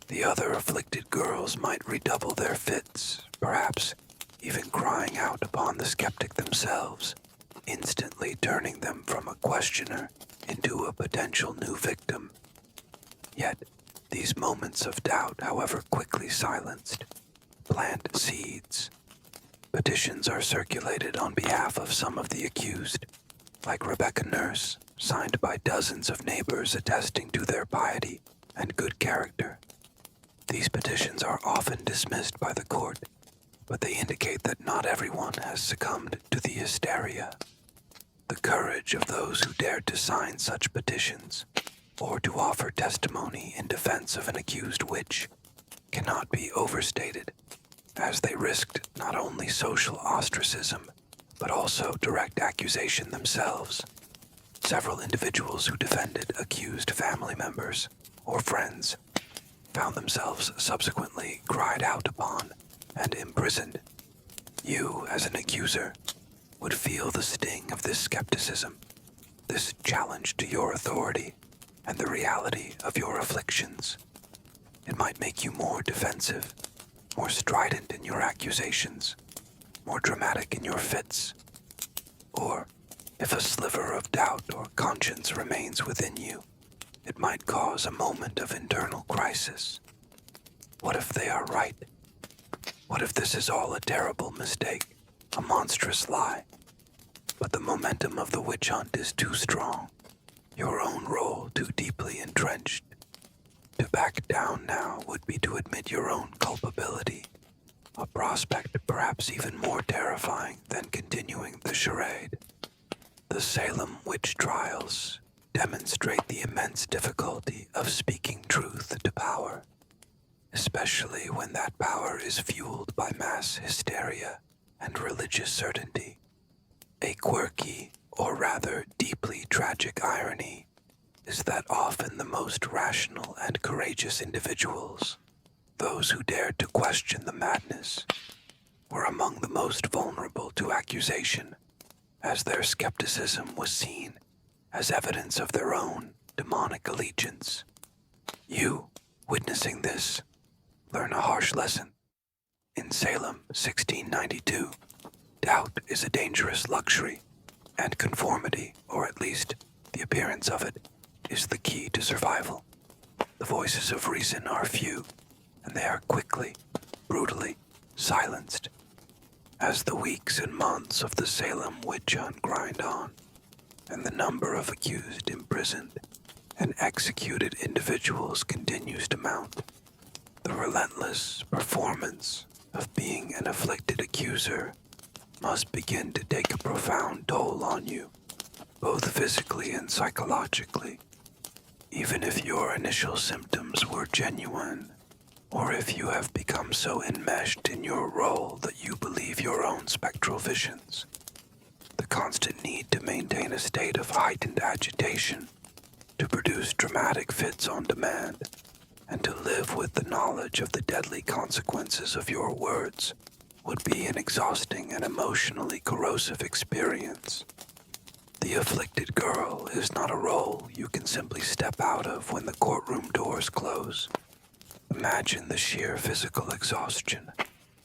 The other afflicted girls might redouble their fits, perhaps even crying out upon the skeptic themselves, instantly turning them from a questioner into a potential new victim. Yet, these moments of doubt, however quickly silenced, plant seeds. Petitions are circulated on behalf of some of the accused, like Rebecca Nurse, signed by dozens of neighbors attesting to their piety and good character. These petitions are often dismissed by the court, but they indicate that not everyone has succumbed to the hysteria. The courage of those who dared to sign such petitions, or to offer testimony in defense of an accused witch, cannot be overstated, as they risked not only social ostracism, but also direct accusation themselves. Several individuals who defended accused family members or friends found themselves subsequently cried out upon and imprisoned. You, as an accuser, would feel the sting of this skepticism, this challenge to your authority and the reality of your afflictions. It might make you more defensive, more strident in your accusations, more dramatic in your fits. Or, if a sliver of doubt or conscience remains within you, it might cause a moment of internal crisis. What if they are right? What if this is all a terrible mistake, a monstrous lie? But the momentum of the witch hunt is too strong, your own role too deeply entrenched. To back down now would be to admit your own culpability, a prospect perhaps even more terrifying than continuing the charade. The Salem Witch Trials demonstrate the immense difficulty of speaking truth to power, especially when that power is fueled by mass hysteria and religious certainty. A quirky, or rather deeply tragic irony is that often the most rational and courageous individuals, those who dared to question the madness, were among the most vulnerable to accusation, as their skepticism was seen as evidence of their own demonic allegiance. You, witnessing this, learn a harsh lesson. In Salem, 1692, doubt is a dangerous luxury, and conformity, or at least the appearance of it, is the key to survival. The voices of reason are few, and they are quickly, brutally silenced. As the weeks and months of the Salem witch hunt grind on, and the number of accused, imprisoned, and executed individuals continues to mount, the relentless performance of being an afflicted accuser must begin to take a profound toll on you, both physically and psychologically. Even if your initial symptoms were genuine, or if you have become so enmeshed in your role that you believe your own spectral visions, the constant need to maintain a state of heightened agitation, to produce dramatic fits on demand, and to live with the knowledge of the deadly consequences of your words would be an exhausting and emotionally corrosive experience. The afflicted girl is not a role you can simply step out of when the courtroom doors close. Imagine the sheer physical exhaustion,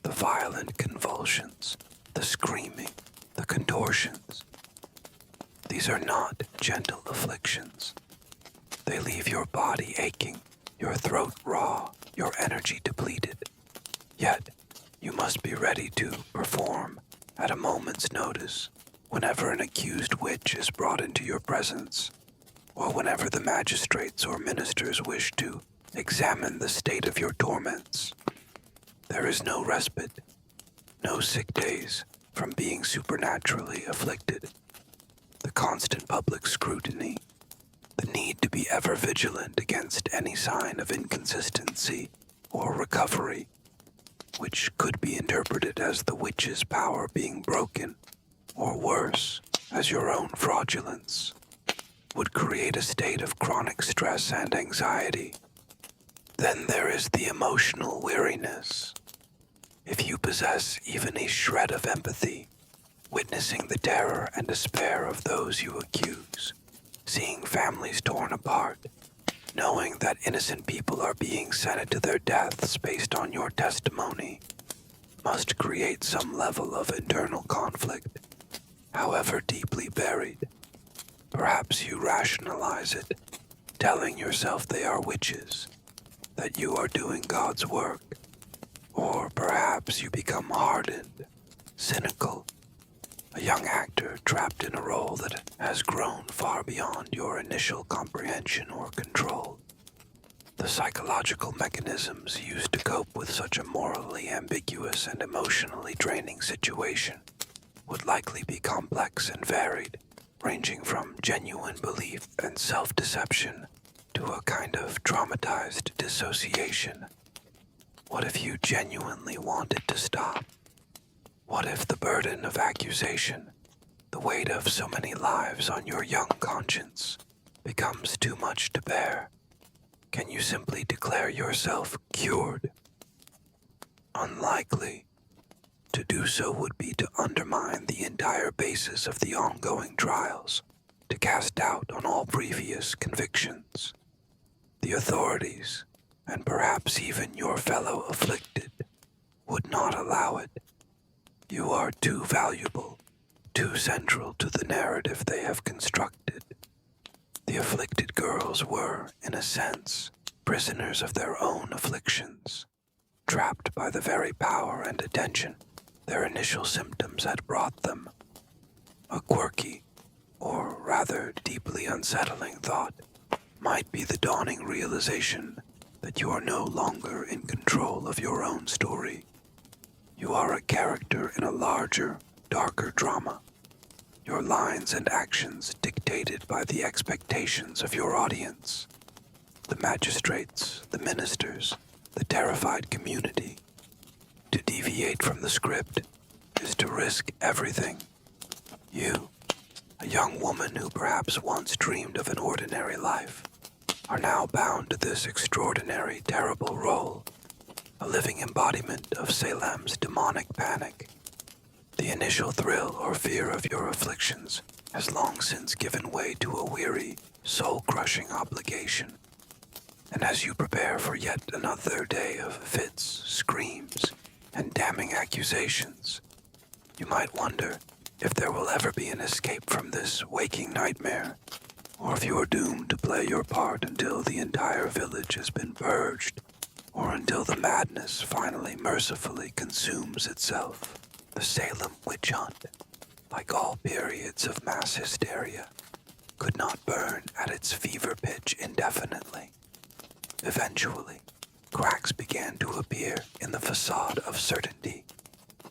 the violent convulsions, the screaming, the contortions. These are not gentle afflictions. They leave your body aching, your throat raw, your energy depleted. Yet, you must be ready to perform at a moment's notice whenever an accused witch is brought into your presence, or whenever the magistrates or ministers wish to examine the state of your torments. There is no respite, no sick days from being supernaturally afflicted. The constant public scrutiny, the need to be ever vigilant against any sign of inconsistency or recovery, which could be interpreted as the witch's power being broken, or worse, as your own fraudulence, would create a state of chronic stress and anxiety. Then there is the emotional weariness. If you possess even a shred of empathy, witnessing the terror and despair of those you accuse, seeing families torn apart, knowing that innocent people are being sentenced to their deaths based on your testimony, must create some level of internal conflict, however deeply buried. Perhaps you rationalize it, telling yourself they are witches, that you are doing God's work. Or perhaps you become hardened, cynical, a young actor trapped in a role that has grown far beyond your initial comprehension or control. The psychological mechanisms used to cope with such a morally ambiguous and emotionally draining situation would likely be complex and varied, ranging from genuine belief and self-deception to a kind of traumatized dissociation. What if you genuinely wanted to stop? What if the burden of accusation, the weight of so many lives on your young conscience, becomes too much to bear? Can you simply declare yourself cured? Unlikely. To do so would be to undermine the entire basis of the ongoing trials, to cast doubt on all previous convictions. The authorities, and perhaps even your fellow afflicted, would not allow it. You are too valuable, too central to the narrative they have constructed. The afflicted girls were, in a sense, prisoners of their own afflictions, trapped by the very power and attention their initial symptoms had brought them. A quirky, or rather deeply unsettling thought might be the dawning realization that you are no longer in control of your own story. You are a character in a larger, darker drama, your lines and actions dictated by the expectations of your audience, the magistrates, the ministers, the terrified community. To deviate from the script is to risk everything. You, a young woman who perhaps once dreamed of an ordinary life, are now bound to this extraordinary, terrible role, a living embodiment of Salem's demonic panic. The initial thrill or fear of your afflictions has long since given way to a weary, soul-crushing obligation. And as you prepare for yet another day of fits, screams, and damning accusations, you might wonder if there will ever be an escape from this waking nightmare, or if you are doomed to play your part until the entire village has been purged, or until the madness finally mercifully consumes itself. The Salem Witch Hunt, like all periods of mass hysteria, could not burn at its fever pitch indefinitely. Eventually, cracks began to appear in the facade of certainty,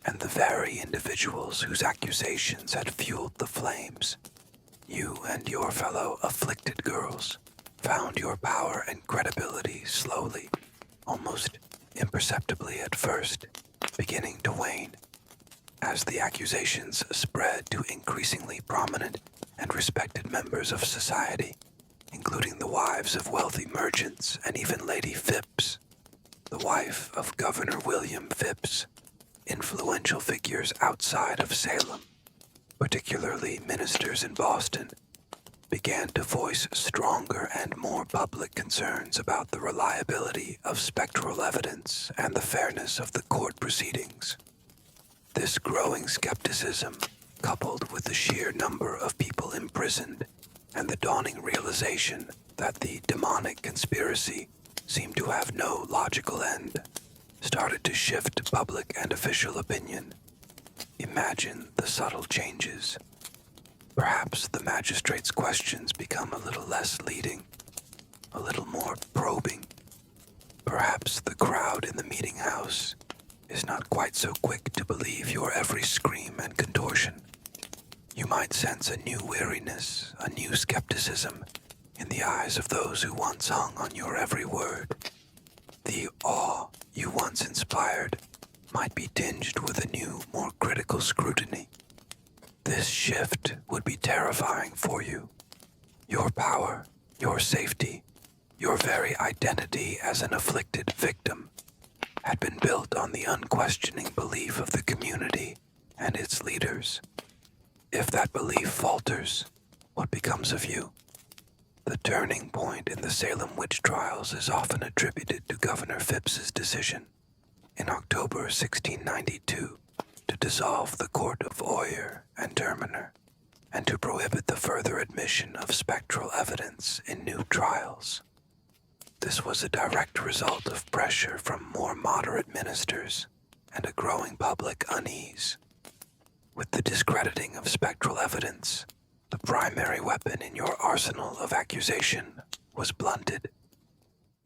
and the very individuals whose accusations had fueled the flames, you and your fellow afflicted girls, found your power and credibility slowly, almost imperceptibly at first, beginning to wane. As the accusations spread to increasingly prominent and respected members of society, including the wives of wealthy merchants and even Lady Phipps, the wife of Governor William Phipps, influential figures outside of Salem, particularly ministers in Boston, began to voice stronger and more public concerns about the reliability of spectral evidence and the fairness of the court proceedings. This growing skepticism, coupled with the sheer number of people imprisoned and the dawning realization that the demonic conspiracy seemed to have no logical end, started to shift public and official opinion. Imagine the subtle changes. Perhaps the magistrate's questions become a little less leading, a little more probing. Perhaps the crowd in the meeting house is not quite so quick to believe your every scream and contortion. You might sense a new weariness, a new skepticism in the eyes of those who once hung on your every word. The awe you once inspired might be tinged with a new, more critical scrutiny. This shift would be terrifying for you. Your power, your safety, Your very identity as an afflicted victim had been built on the unquestioning belief of the community and its leaders. If that belief falters, what becomes of you? The turning point in the Salem Witch Trials is often attributed to Governor Phipps's decision in October 1692 to dissolve the court of Oyer and Terminer and to prohibit the further admission of spectral evidence in new trials. This was a direct result of pressure from more moderate ministers and a growing public unease. With the discrediting of spectral evidence, the primary weapon in your arsenal of accusation was blunted.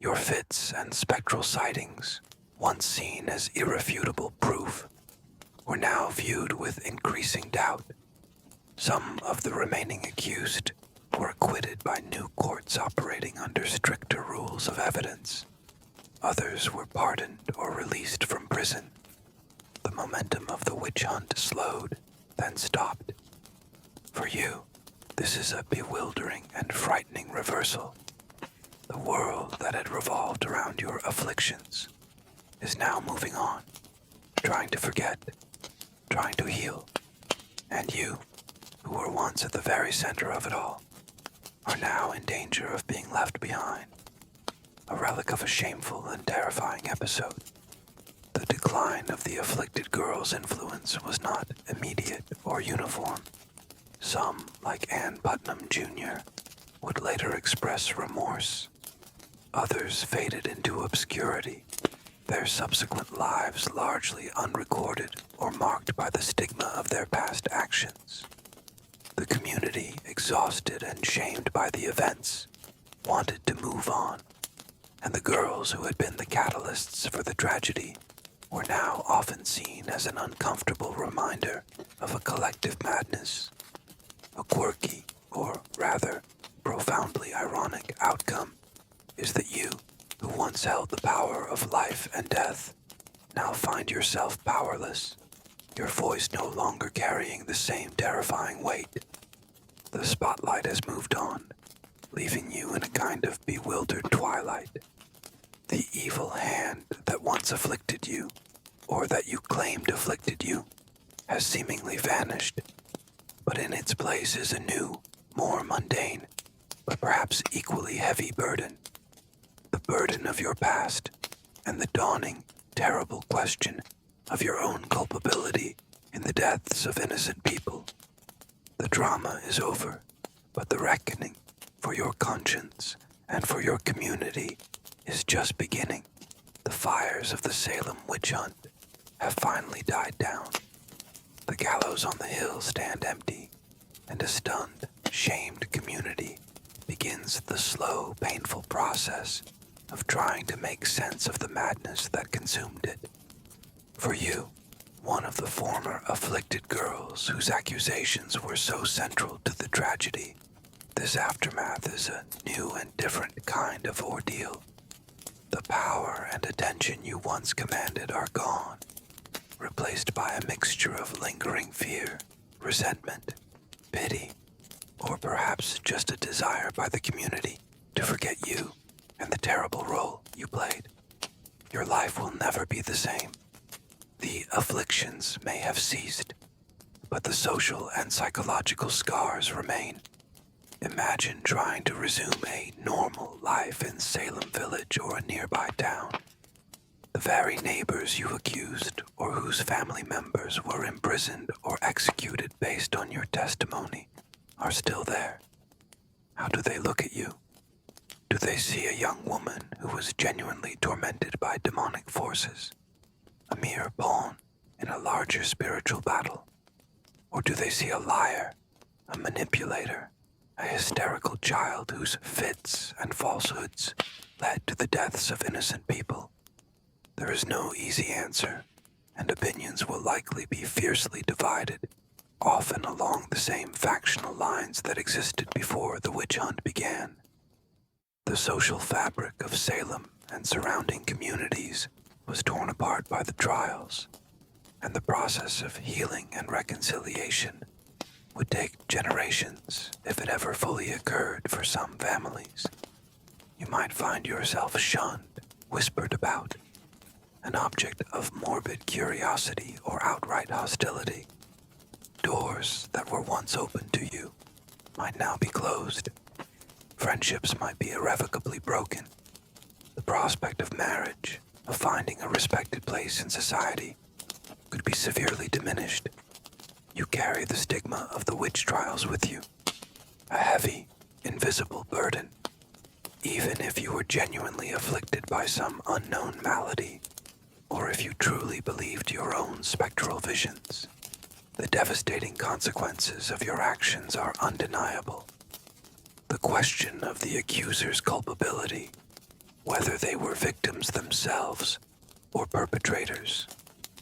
Your fits and spectral sightings, once seen as irrefutable proof, were now viewed with increasing doubt. Some of the remaining accused were acquitted by new courts operating under stricter rules of evidence. Others were pardoned or released from prison. The momentum of the witch hunt slowed, then stopped. For you, this is a bewildering and frightening reversal. The world that had revolved around your afflictions is now moving on, trying to forget, trying to heal. And you, who were once at the very center of it all, are now in danger of being left behind, a relic of a shameful and terrifying episode. The decline of the afflicted girl's influence was not immediate or uniform. Some, like Ann Putnam Jr., would later express remorse. Others faded into obscurity, their subsequent lives largely unrecorded or marked by the stigma of their past actions. The community, exhausted and shamed by the events, wanted to move on, and the girls who had been the catalysts for the tragedy were now often seen as an uncomfortable reminder of a collective madness. A quirky, or rather, profoundly ironic outcome is that you, who once held the power of life and death, now find yourself powerless, your voice no longer carrying the same terrifying weight. The spotlight has moved on, leaving you in a kind of bewildered twilight. The evil hand that once afflicted you, or that you claimed afflicted you, has seemingly vanished, but in its place is a new, more mundane, but perhaps equally heavy burden. The burden of your past, and the dawning, terrible question of your own culpability in the deaths of innocent people. The drama is over, but the reckoning for your conscience and for your community is just beginning. The fires of the Salem witch hunt have finally died down. The gallows on the hill stand empty, and a stunned, shamed community begins the slow, painful process of trying to make sense of the madness that consumed it. For you, one of the former afflicted girls whose accusations were so central to the tragedy, this aftermath is a new and different kind of ordeal. The power and attention you once commanded are gone, replaced by a mixture of lingering fear, resentment, pity, or perhaps just a desire by the community to forget you and the terrible role you played. Your life will never be the same. The afflictions may have ceased, but the social and psychological scars remain. Imagine trying to resume a normal life in Salem Village or a nearby town. The very neighbors you accused or whose family members were imprisoned or executed based on your testimony are still there. How do they look at you? Do they see a young woman who was genuinely tormented by demonic forces, a mere pawn in a larger spiritual battle? Or do they see a liar, a manipulator, a hysterical child whose fits and falsehoods led to the deaths of innocent people? There is no easy answer, and opinions will likely be fiercely divided, often along the same factional lines that existed before the witch hunt began. The social fabric of Salem and surrounding communities was torn apart by the trials, and the process of healing and reconciliation would take generations if it ever fully occurred for some families. You might find yourself shunned, whispered about, an object of morbid curiosity or outright hostility. Doors that were once open to you might now be closed. Friendships might be irrevocably broken. The prospect of marriage, of finding a respected place in society, could be severely diminished. You carry the stigma of the witch trials with you, a heavy, invisible burden. Even if you were genuinely afflicted by some unknown malady, or if you truly believed your own spectral visions, the devastating consequences of your actions are undeniable. The question of the accuser's culpability, whether they were victims themselves, or perpetrators,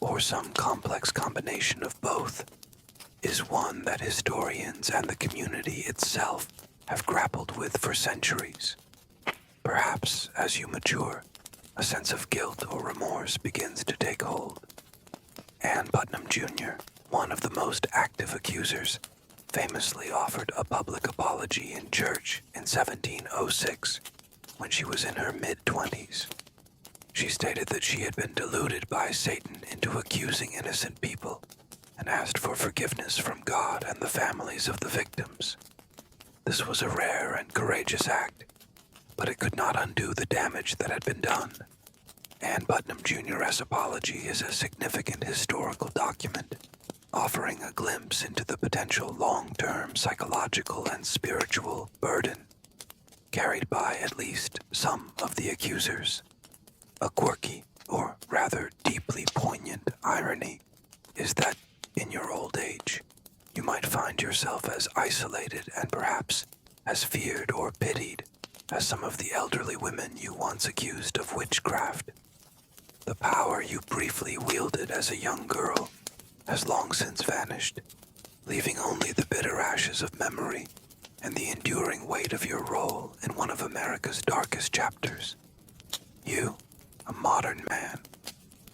or some complex combination of both, is one that historians and the community itself have grappled with for centuries. Perhaps, as you mature, a sense of guilt or remorse begins to take hold. Ann Putnam Jr., one of the most active accusers, famously offered a public apology in church in 1706 when she was in her mid-20s. She stated that she had been deluded by Satan into accusing innocent people and asked for forgiveness from God and the families of the victims. This was a rare and courageous act, but it could not undo the damage that had been done. Ann Putnam Jr.'s apology is a significant historical document, offering a glimpse into the potential long-term psychological and spiritual burden carried by at least some of the accusers. A quirky, or rather deeply poignant irony is that in your old age, you might find yourself as isolated and perhaps as feared or pitied as some of the elderly women you once accused of witchcraft. The power you briefly wielded as a young girl has long since vanished, leaving only the bitter ashes of memory and the enduring weight of your role in one of America's darkest chapters. You, a modern man,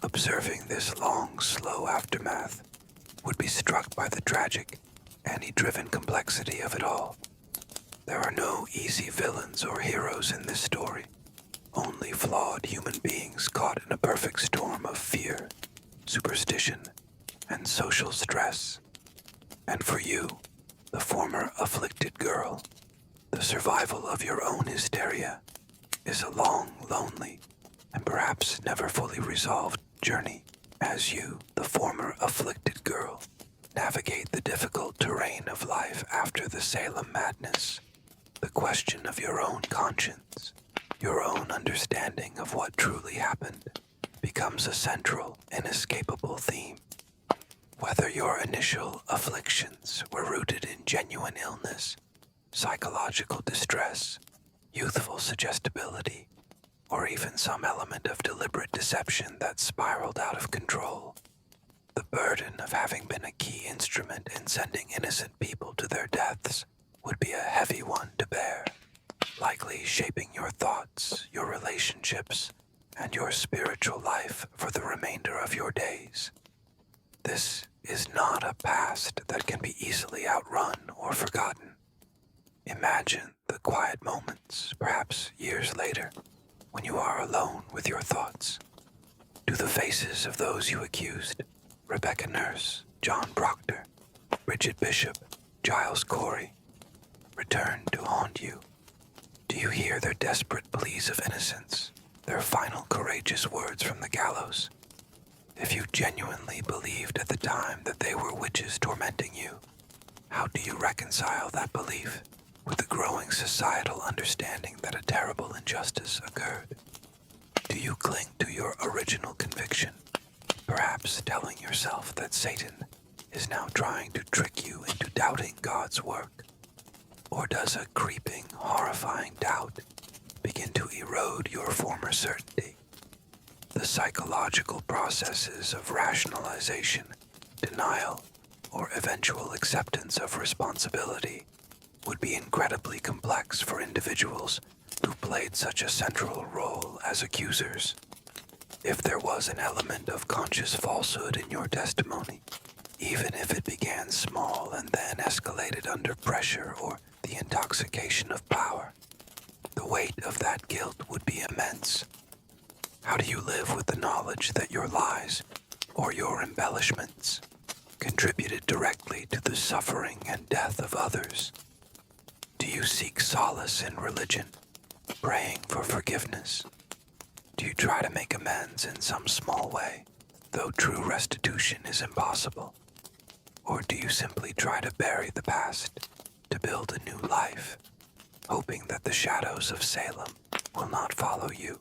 observing this long, slow aftermath, would be struck by the tragic, anti-driven complexity of it all. There are no easy villains or heroes in this story, only flawed human beings caught in a perfect storm of fear, superstition, and social stress. And for you, the former afflicted girl, the survival of your own hysteria is a long, lonely, and perhaps never fully resolved journey as you, the former afflicted girl, navigate the difficult terrain of life after the Salem madness. The question of your own conscience, your own understanding of what truly happened, becomes a central, inescapable theme. Whether your initial afflictions were rooted in genuine illness, psychological distress, youthful suggestibility, or even some element of deliberate deception that spiraled out of control, the burden of having been a key instrument in sending innocent people to their deaths would be a heavy one to bear, likely shaping your thoughts, your relationships, and your spiritual life for the remainder of your days. This is not a past that can be easily outrun or forgotten. Imagine the quiet moments, perhaps years later, when you are alone with your thoughts. Do the faces of those you accused, Rebecca Nurse, John Proctor, Bridget Bishop, Giles Corey, return to haunt you? Do you hear their desperate pleas of innocence, their final courageous words from the gallows? If you genuinely believed at the time that they were witches tormenting you, how do you reconcile that belief with the growing societal understanding that a terrible injustice occurred? Do you cling to your original conviction, perhaps telling yourself that Satan is now trying to trick you into doubting God's work? Or does a creeping, horrifying doubt begin to erode your former certainty? The psychological processes of rationalization, denial, or eventual acceptance of responsibility would be incredibly complex for individuals who played such a central role as accusers. If there was an element of conscious falsehood in your testimony, even if it began small and then escalated under pressure or the intoxication of power, the the weight of that guilt would be immense. How do you live with the knowledge that your lies, or your embellishments, contributed directly to the suffering and death of others? Do you seek solace in religion, praying for forgiveness? Do you try to make amends in some small way, though true restitution is impossible? Or do you simply try to bury the past, to build a new life, hoping that the shadows of Salem will not follow you?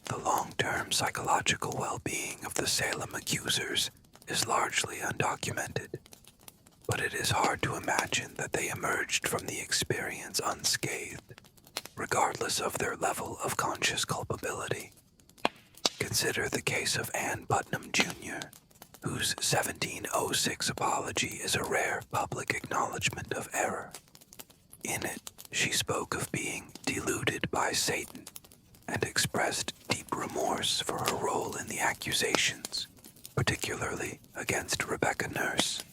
The long-term psychological well-being of the Salem accusers is largely undocumented, but it is hard to imagine that they emerged from the experience unscathed, regardless of their level of conscious culpability. Consider the case of Ann Putnam Jr., whose 1706 apology is a rare public acknowledgement of error. In it, she spoke of being deluded by Satan and expressed deep remorse for her role in the accusations, particularly against Rebecca Nurse.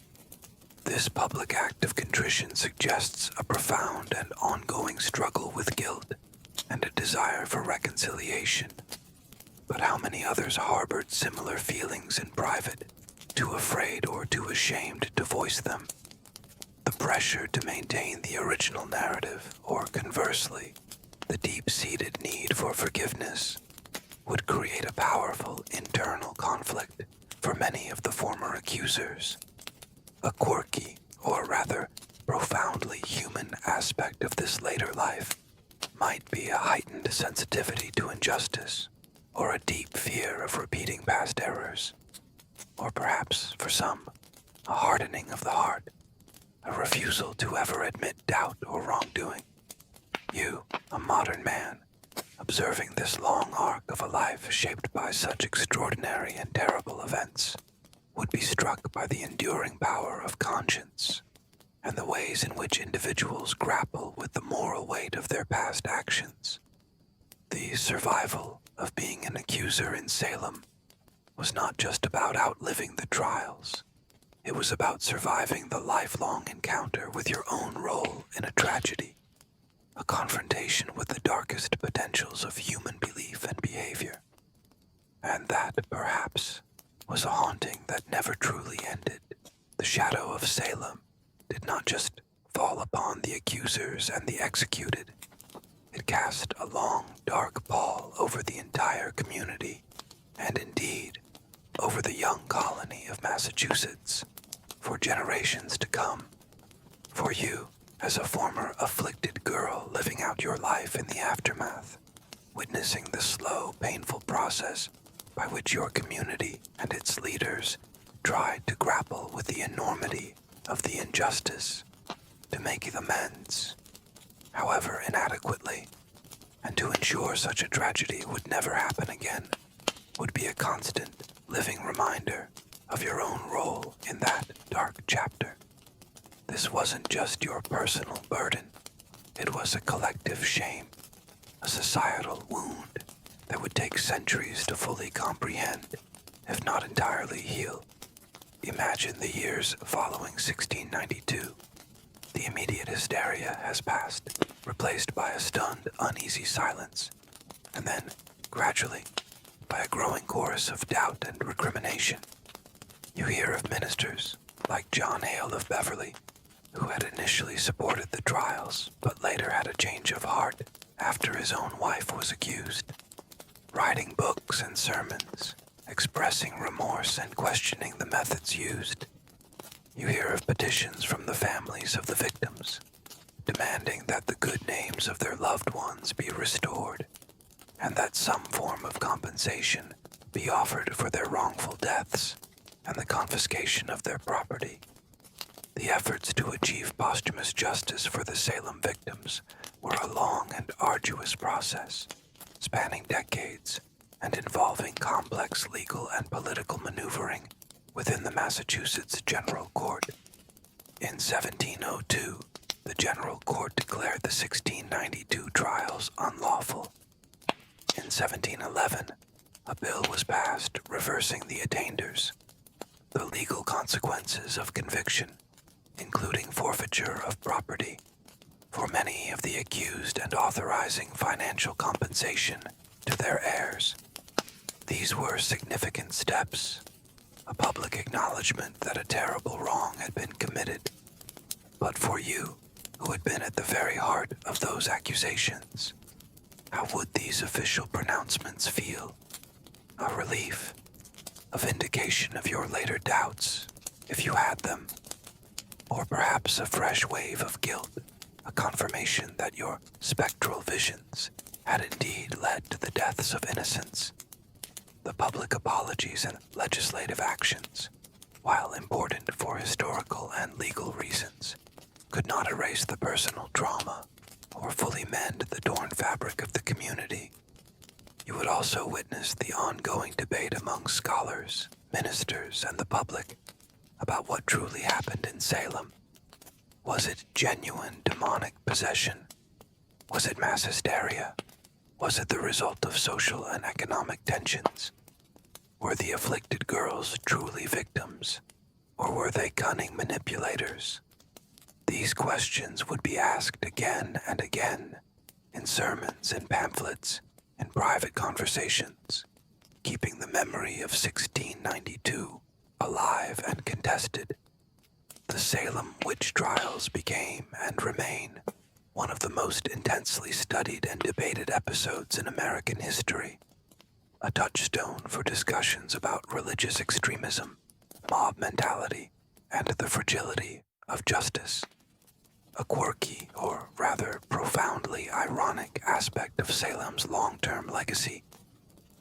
This public act of contrition suggests a profound and ongoing struggle with guilt and a desire for reconciliation. But how many others harbored similar feelings in private, too afraid or too ashamed to voice them? The pressure to maintain the original narrative, or conversely, the deep-seated need for forgiveness, would create a powerful internal conflict for many of the former accusers. A quirky, or rather, profoundly human aspect of this later life might be a heightened sensitivity to injustice, or a deep fear of repeating past errors, or perhaps, for some, a hardening of the heart, a refusal to ever admit doubt or wrongdoing. You, a modern man, observing this long arc of a life shaped by such extraordinary and terrible events, would be struck by the enduring power of conscience and the ways in which individuals grapple with the moral weight of their past actions. The survival of being an accuser in Salem was not just about outliving the trials. It was about surviving the lifelong encounter with your own role in a tragedy, a confrontation with the darkest potentials of human belief and behavior. And that, perhaps, was a haunting that never truly ended. The shadow of Salem did not just fall upon the accusers and the executed. It cast a long, dark pall over the entire community, and indeed, over the young colony of Massachusetts, for generations to come. For you, as a former afflicted girl living out your life in the aftermath, witnessing the slow, painful process by which your community and its leaders tried to grapple with the enormity of the injustice, to make amends, however inadequately, and to ensure such a tragedy would never happen again, would be a constant, living reminder of your own role in that dark chapter. This wasn't just your personal burden. It was a collective shame, a societal wound that would take centuries to fully comprehend, if not entirely heal. Imagine the years following 1692. The immediate hysteria has passed, replaced by a stunned, uneasy silence, and then, gradually, by a growing chorus of doubt and recrimination. You hear of ministers, like John Hale of Beverly, who had initially supported the trials, but later had a change of heart after his own wife was accused, writing books and sermons, expressing remorse and questioning the methods used. You hear of petitions from the families of the victims, demanding that the good names of their loved ones be restored, and that some form of compensation be offered for their wrongful deaths and the confiscation of their property. The efforts to achieve posthumous justice for the Salem victims were a long and arduous process, spanning decades and involving complex legal and political maneuvering within the Massachusetts General Court. In 1702, the General Court declared the 1692 trials unlawful. In 1711, a bill was passed reversing the attainders. The legal consequences of conviction, including forfeiture of property, for many of the accused and authorizing financial compensation to their heirs. These were significant steps, a public acknowledgement that a terrible wrong had been committed. But for you, who had been at the very heart of those accusations, how would these official pronouncements feel? A relief, a vindication of your later doubts, if you had them, or perhaps a fresh wave of guilt, a confirmation that your spectral visions had indeed led to the deaths of innocents. The public apologies and legislative actions, while important for historical and legal reasons, could not erase the personal trauma or fully mend the torn fabric of the community. You would also witness the ongoing debate among scholars, ministers, and the public about what truly happened in Salem. Was it genuine demonic possession? Was it mass hysteria? Was it the result of social and economic tensions? Were the afflicted girls truly victims, or were they cunning manipulators? These questions would be asked again and again, in sermons and pamphlets, in private conversations, keeping the memory of 1692 alive and contested. The Salem Witch Trials became and remain one of the most intensely studied and debated episodes in American history, a touchstone for discussions about religious extremism, mob mentality, and the fragility of justice. A quirky, or rather profoundly ironic aspect of Salem's long-term legacy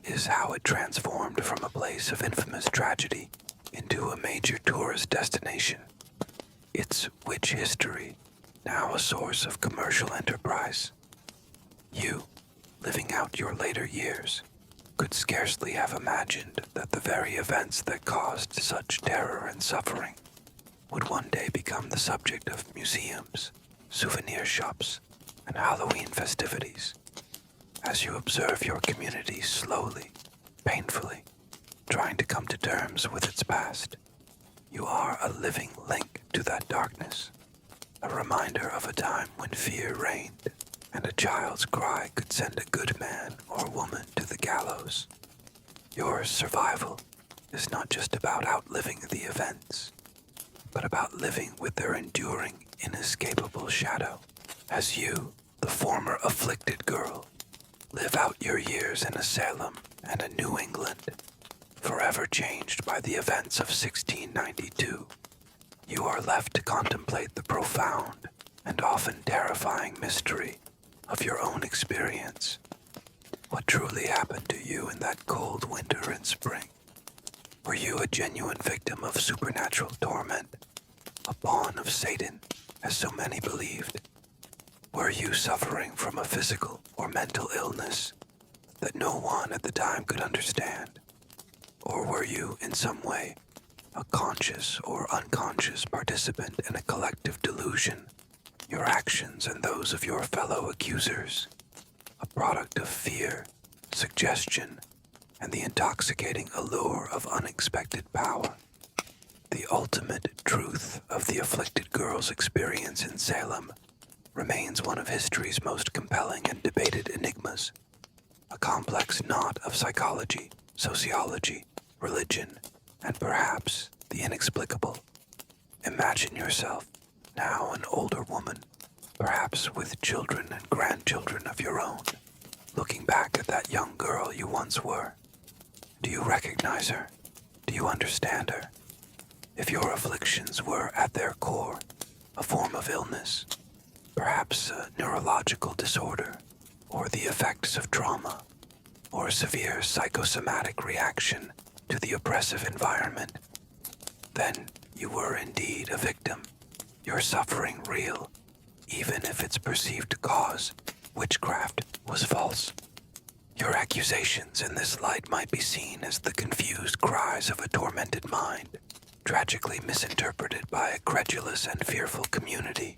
is how it transformed from a place of infamous tragedy into a major tourist destination. Its witch history, now a source of commercial enterprise. You, living out your later years, could scarcely have imagined that the very events that caused such terror and suffering would one day become the subject of museums, souvenir shops, and Halloween festivities. As you observe your community slowly, painfully, trying to come to terms with its past, you are a living link to that darkness, a reminder of a time when fear reigned and a child's cry could send a good man or woman to the gallows. Your survival is not just about outliving the events, but about living with their enduring, inescapable shadow, as you, the former afflicted girl, live out your years in a Salem and a New England, forever changed by the events of 1692. You are left to contemplate the profound and often terrifying mystery of your own experience. What truly happened to you in that cold winter and spring? Were you a genuine victim of supernatural torment, a pawn of Satan, as so many believed? Were you suffering from a physical or mental illness that no one at the time could understand? Or were you, in some way, a conscious or unconscious participant in a collective delusion, your actions and those of your fellow accusers, a product of fear, suggestion, and the intoxicating allure of unexpected power? The ultimate truth of the afflicted girl's experience in Salem remains one of history's most compelling and debated enigmas, a complex knot of psychology, sociology, religion, and perhaps the inexplicable. Imagine yourself, now an older woman, perhaps with children and grandchildren of your own, looking back at that young girl you once were. Do you recognize her? Do you understand her? If your afflictions were, at their core, a form of illness, perhaps a neurological disorder, or the effects of trauma, or a severe psychosomatic reaction to the oppressive environment, then you were indeed a victim, your suffering real, even if its perceived cause, witchcraft, was false. Your accusations in this light might be seen as the confused cries of a tormented mind, tragically misinterpreted by a credulous and fearful community.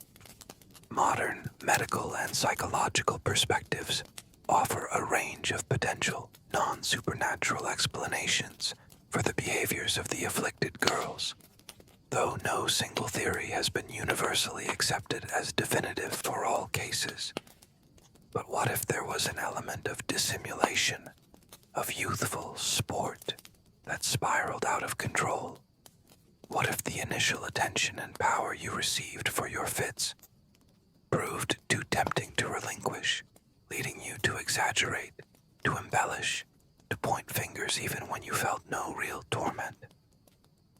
Modern medical and psychological perspectives offer a range of potential non-supernatural explanations for the behaviors of the afflicted girls. Though no single theory has been universally accepted as definitive for all cases. But what if there was an element of dissimulation, of youthful sport that spiraled out of control? What if the initial attention and power you received for your fits proved too tempting to relinquish, leading you to exaggerate, to embellish, to point fingers even when you felt no real torment?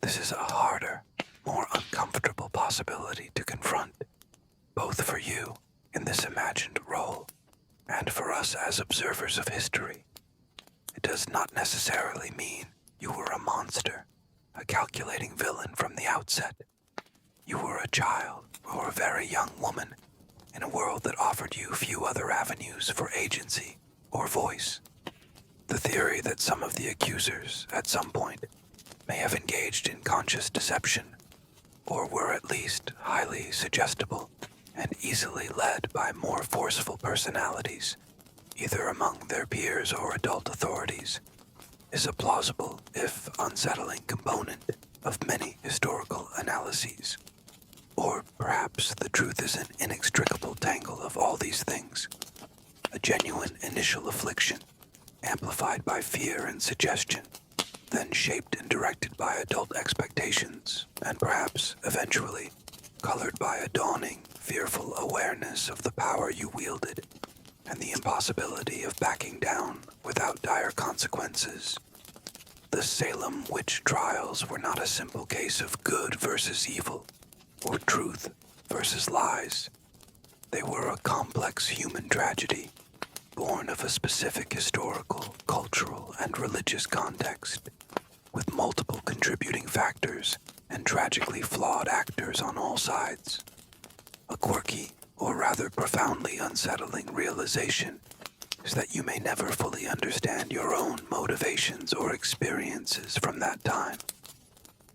This is a harder, more uncomfortable possibility to confront, both for you in this imagined role and for us as observers of history. It does not necessarily mean you were a monster, a calculating villain from the outset. You were a child or a very young woman in a world that offered you few other avenues for agency or voice. The theory that some of the accusers, at some point, may have engaged in conscious deception, or were at least highly suggestible and easily led by more forceful personalities, either among their peers or adult authorities, is a plausible, if unsettling, component of many historical analyses. Or perhaps the truth is an inextricable tangle of all these things, a genuine initial affliction, amplified by fear and suggestion, then shaped and directed by adult expectations, and perhaps, eventually, colored by a dawning, fearful awareness of the power you wielded and the impossibility of backing down without dire consequences. The Salem Witch Trials were not a simple case of good versus evil, or truth versus lies. They were a complex human tragedy, born of a specific historical, cultural, and religious context, with multiple contributing factors and tragically flawed actors on all sides. A quirky, or rather profoundly unsettling realization is that you may never fully understand your own motivations or experiences from that time.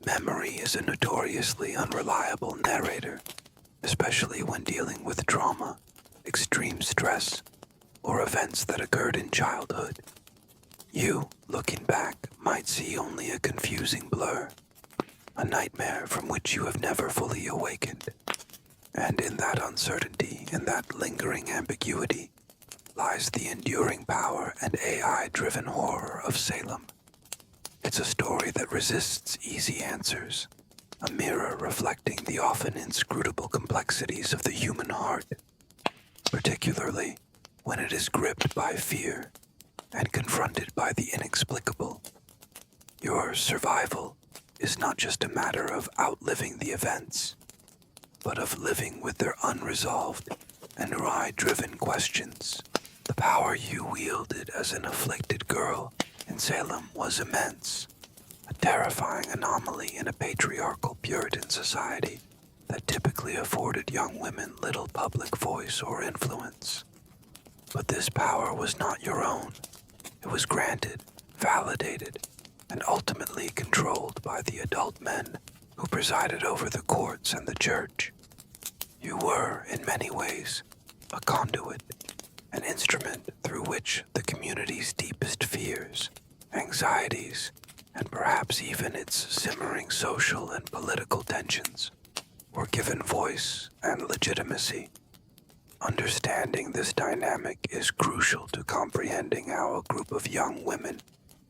Memory is a notoriously unreliable narrator, especially when dealing with trauma, extreme stress, or events that occurred in childhood. You, looking back, might see only a confusing blur, a nightmare from which you have never fully awakened. And in that uncertainty, in that lingering ambiguity, lies the enduring power and AI-driven horror of Salem. It's a story that resists easy answers, a mirror reflecting the often inscrutable complexities of the human heart, particularly when it is gripped by fear and confronted by the inexplicable. Your survival is not just a matter of outliving the events, but of living with their unresolved and wry-driven questions. The power you wielded as an afflicted girl in Salem was immense, a terrifying anomaly in a patriarchal Puritan society that typically afforded young women little public voice or influence. But this power was not your own. It was granted, validated, and ultimately controlled by the adult men who presided over the courts and the church. You were, in many ways, a conduit, an instrument through which the community's deepest fears, anxieties, and perhaps even its simmering social and political tensions were given voice and legitimacy. Understanding this dynamic is crucial to comprehending how a group of young women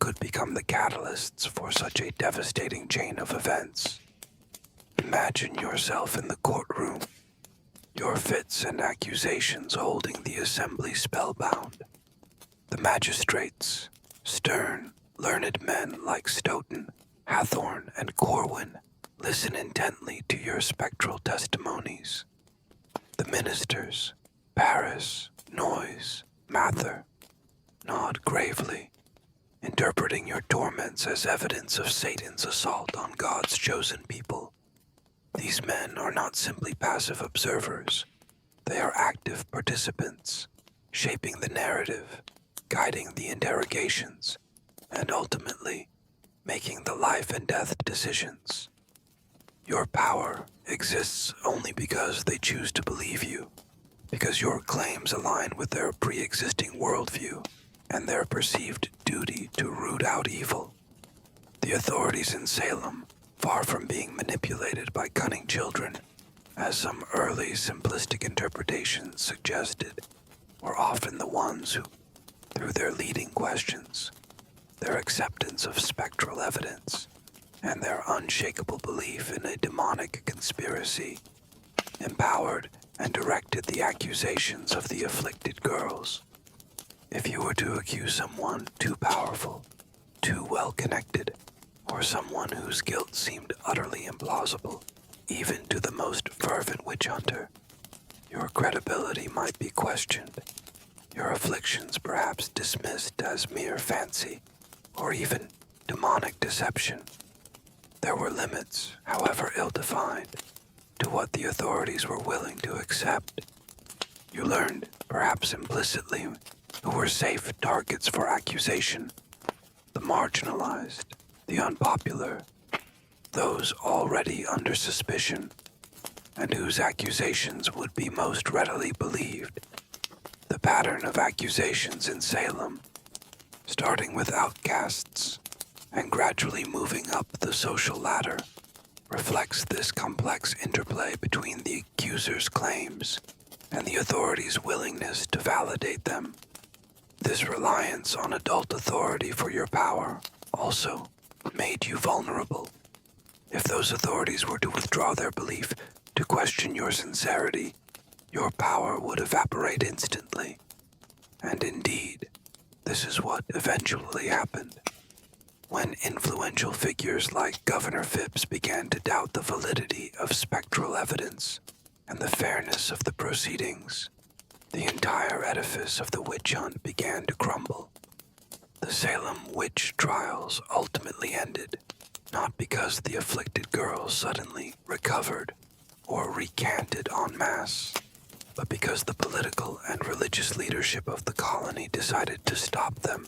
could become the catalysts for such a devastating chain of events. Imagine yourself in the courtroom, your fits and accusations holding the assembly spellbound. The magistrates, stern, learned men like Stoughton, Hathorne, and Corwin, listen intently to your spectral testimonies. The ministers, Paris, Noyes, Mather, nod gravely, interpreting your torments as evidence of Satan's assault on God's chosen people. These men are not simply passive observers. They are active participants, shaping the narrative, guiding the interrogations, and ultimately making the life and death decisions. Your power exists only because they choose to believe you, because your claims align with their pre-existing worldview and their perceived duty to root out evil. The authorities in Salem, far from being manipulated by cunning children, as some early simplistic interpretations suggested, were often the ones who, through their leading questions, their acceptance of spectral evidence, and their unshakable belief in a demonic conspiracy, empowered and directed the accusations of the afflicted girls. If you were to accuse someone too powerful, too well-connected, or someone whose guilt seemed utterly implausible, even to the most fervent witch hunter, your credibility might be questioned, your afflictions perhaps dismissed as mere fancy, or even demonic deception. There were limits, however ill-defined, to what the authorities were willing to accept. You learned, perhaps implicitly, who were safe targets for accusation: the marginalized, the unpopular, those already under suspicion, and whose accusations would be most readily believed. The pattern of accusations in Salem, starting with outcasts and gradually moving up the social ladder, reflects this complex interplay between the accuser's claims and the authorities' willingness to validate them. This reliance on adult authority for your power also made you vulnerable. If those authorities were to withdraw their belief, to question your sincerity, your power would evaporate instantly. And indeed, this is what eventually happened. When influential figures like Governor Phibbs began to doubt the validity of spectral evidence and the fairness of the proceedings, the entire edifice of the witch hunt began to crumble. The Salem Witch Trials ultimately ended, not because the afflicted girls suddenly recovered or recanted en masse, but because the political and religious leadership of the colony decided to stop them,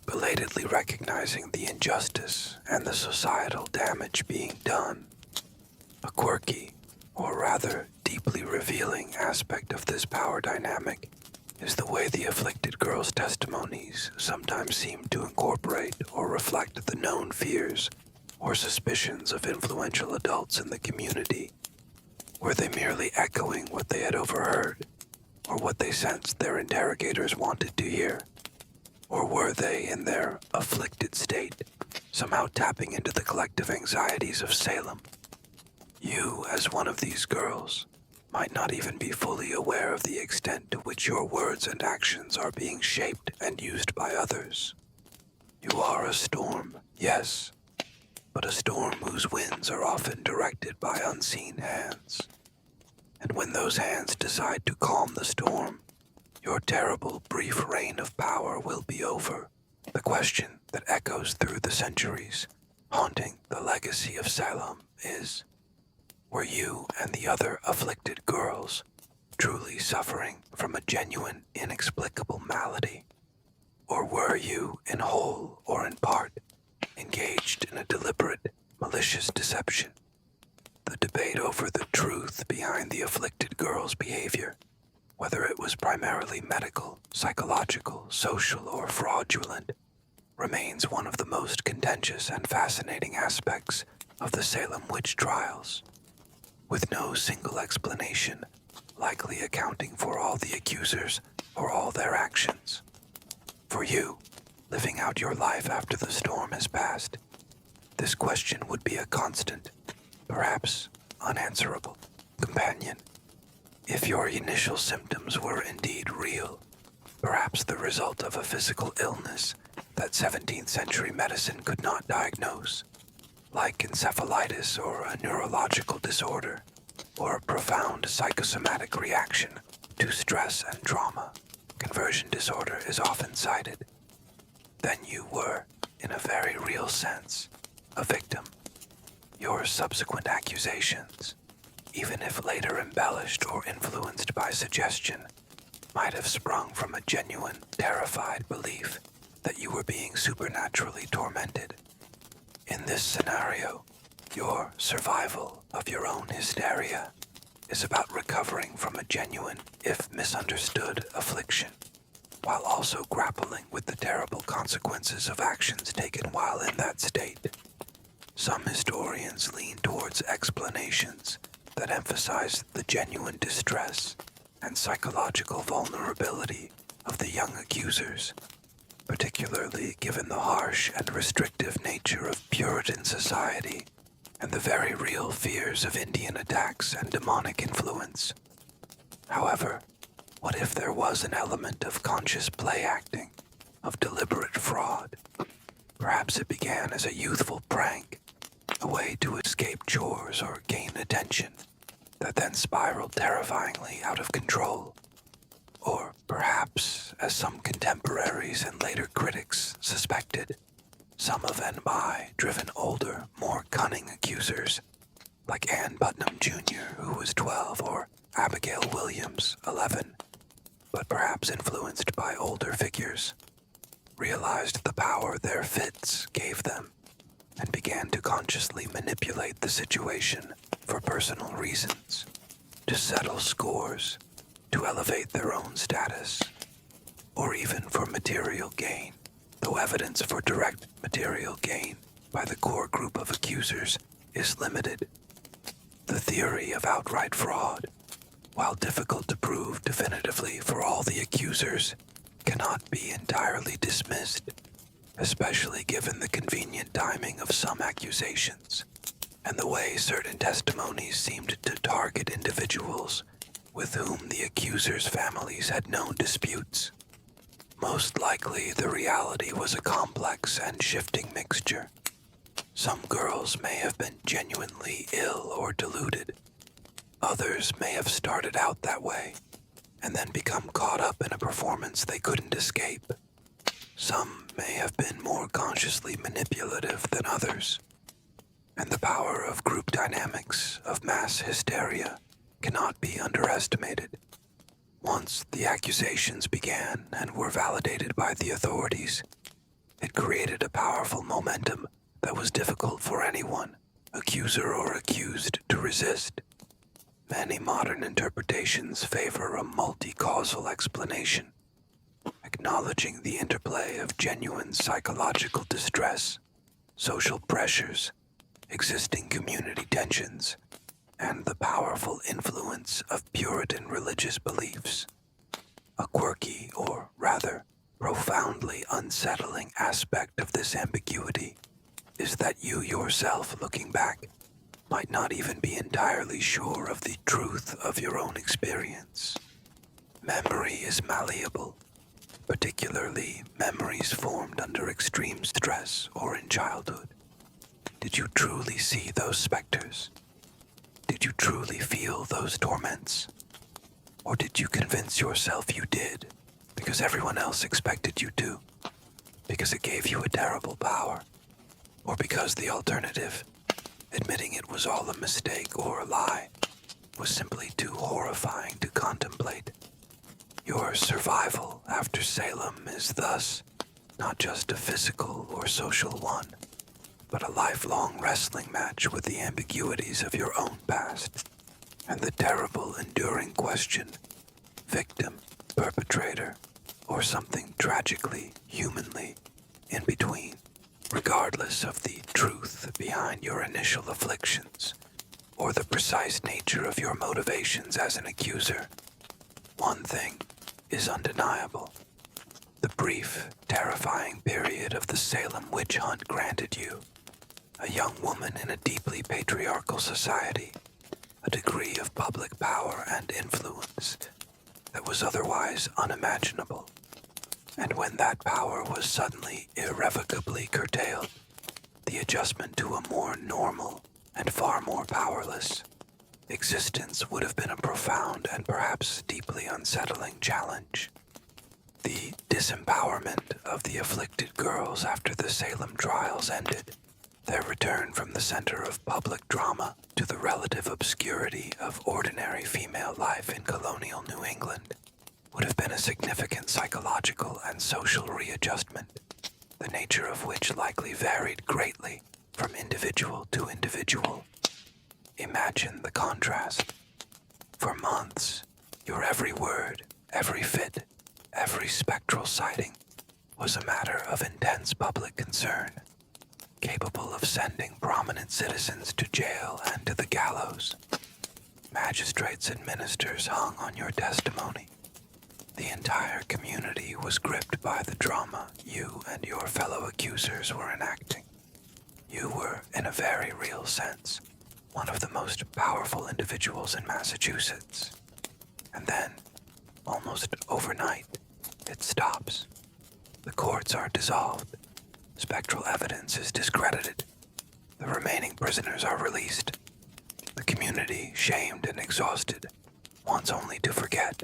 belatedly recognizing the injustice and the societal damage being done. A quirky, or rather deeply revealing aspect of this power dynamic is the way the afflicted girls' testimonies sometimes seem to incorporate or reflect the known fears or suspicions of influential adults in the community. Were they merely echoing what they had overheard, or what they sensed their interrogators wanted to hear? Or were they, in their afflicted state, somehow tapping into the collective anxieties of Salem? You, as one of these girls, might not even be fully aware of the extent to which your words and actions are being shaped and used by others. You are a storm, yes, but a storm whose winds are often directed by unseen hands. And when those hands decide to calm the storm, your terrible, brief reign of power will be over. The question that echoes through the centuries, haunting the legacy of Salem, is: were you and the other afflicted girls truly suffering from a genuine, inexplicable malady? Or were you, in whole or in part, engaged in a deliberate, malicious deception? The debate over the truth behind the afflicted girls' behavior, whether it was primarily medical, psychological, social, or fraudulent, remains one of the most contentious and fascinating aspects of the Salem Witch Trials, with no single explanation likely accounting for all the accusers or all their actions. For you, living out your life after the storm has passed, this question would be a constant, perhaps unanswerable, companion. If your initial symptoms were indeed real, perhaps the result of a physical illness that 17th century medicine could not diagnose, like encephalitis or a neurological disorder, or a profound psychosomatic reaction to stress and trauma, conversion disorder is often cited, then you were, in a very real sense, a victim. Your subsequent accusations, even if later embellished or influenced by suggestion, might have sprung from a genuine, terrified belief that you were being supernaturally tormented. In this scenario, your survival of your own hysteria is about recovering from a genuine, if misunderstood, affliction, while also grappling with the terrible consequences of actions taken while in that state. Some historians lean towards explanations that emphasize the genuine distress and psychological vulnerability of the young accusers, particularly given the harsh and restrictive nature of Puritan society and the very real fears of Indian attacks and demonic influence. However, what if there was an element of conscious play acting, of deliberate fraud? Perhaps it began as a youthful prank, a way to escape chores or gain attention, that then spiraled terrifyingly out of control. Or perhaps, as some contemporaries and later critics suspected, some of and by driven older, more cunning accusers, like Ann Putnam Jr., who was 12, or Abigail Williams, 11, but perhaps influenced by older figures, realized the power their fits gave them and began to consciously manipulate the situation for personal reasons, to settle scores, to elevate their own status, or even for material gain, though evidence for direct material gain by the core group of accusers is limited. The theory of outright fraud, while difficult to prove definitively for all the accusers, cannot be entirely dismissed, especially given the convenient timing of some accusations and the way certain testimonies seemed to target individuals with whom the accusers' families had no disputes. Most likely, the reality was a complex and shifting mixture. Some girls may have been genuinely ill or deluded. Others may have started out that way and then become caught up in a performance they couldn't escape. Some may have been more consciously manipulative than others. And the power of group dynamics, of mass hysteria, cannot be underestimated. Once the accusations began and were validated by the authorities, it created a powerful momentum that was difficult for anyone, accuser or accused, to resist. Many modern interpretations favor a multi-causal explanation, acknowledging the interplay of genuine psychological distress, social pressures, existing community tensions, and the powerful influence of Puritan religious beliefs. A quirky, or rather, profoundly unsettling aspect of this ambiguity is that you yourself, looking back, might not even be entirely sure of the truth of your own experience. Memory is malleable, particularly memories formed under extreme stress or in childhood. Did you truly see those specters? Did you truly feel those torments? Or did you convince yourself you did because everyone else expected you to? Because it gave you a terrible power? Or because the alternative, admitting it was all a mistake or a lie, was simply too horrifying to contemplate? Your survival after Salem is thus not just a physical or social one, but a lifelong wrestling match with the ambiguities of your own past and the terrible, enduring question, victim, perpetrator, or something tragically, humanly in between. Regardless of the truth behind your initial afflictions or the precise nature of your motivations as an accuser, one thing is undeniable. The brief, terrifying period of the Salem witch hunt granted you, a young woman in a deeply patriarchal society, a degree of public power and influence that was otherwise unimaginable. And when that power was suddenly irrevocably curtailed, the adjustment to a more normal and far more powerless existence would have been a profound and perhaps deeply unsettling challenge. The disempowerment of the afflicted girls after the Salem trials ended, their return from the center of public drama to the relative obscurity of ordinary female life in colonial New England, would have been a significant psychological and social readjustment, the nature of which likely varied greatly from individual to individual. Imagine the contrast. For months, your every word, every fit, every spectral sighting was a matter of intense public concern. capable of sending prominent citizens to jail and to the gallows. Magistrates and ministers hung on your testimony. The entire community was gripped by the drama you and your fellow accusers were enacting. You were, in a very real sense, one of the most powerful individuals in Massachusetts. And then, almost overnight, it stops. The courts are dissolved. Spectral evidence is discredited. The remaining prisoners are released. The community, shamed and exhausted, wants only to forget.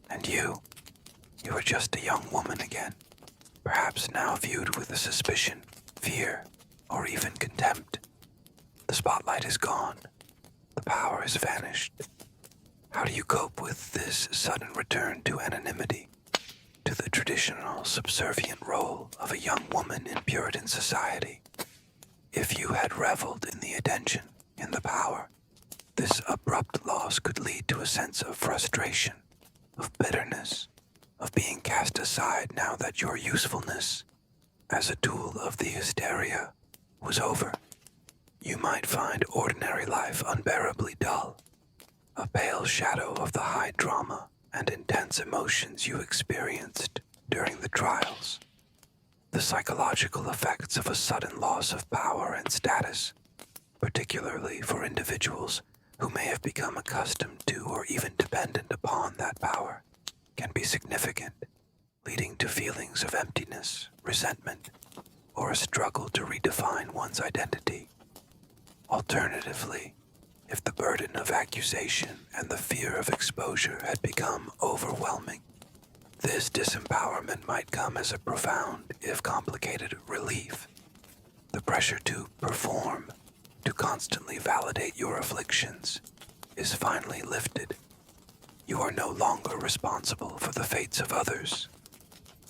And you are just a young woman again, perhaps now viewed with a suspicion, fear, or even contempt. The spotlight is gone. The power has vanished. How do you cope with this sudden return to anonymity, to the traditional subservient role of a young woman in Puritan society? If you had reveled in the attention, in the power, this abrupt loss could lead to a sense of frustration, of bitterness, of being cast aside now that your usefulness as a tool of the hysteria was over. You might find ordinary life unbearably dull, a pale shadow of the high drama and intense emotions you experienced during the trials. The psychological effects of a sudden loss of power and status, particularly for individuals who may have become accustomed to or even dependent upon that power, can be significant, leading to feelings of emptiness, resentment, or a struggle to redefine one's identity. Alternatively, if the burden of accusation and the fear of exposure had become overwhelming, this disempowerment might come as a profound, if complicated, relief. The pressure to perform, to constantly validate your afflictions, is finally lifted. You are no longer responsible for the fates of others.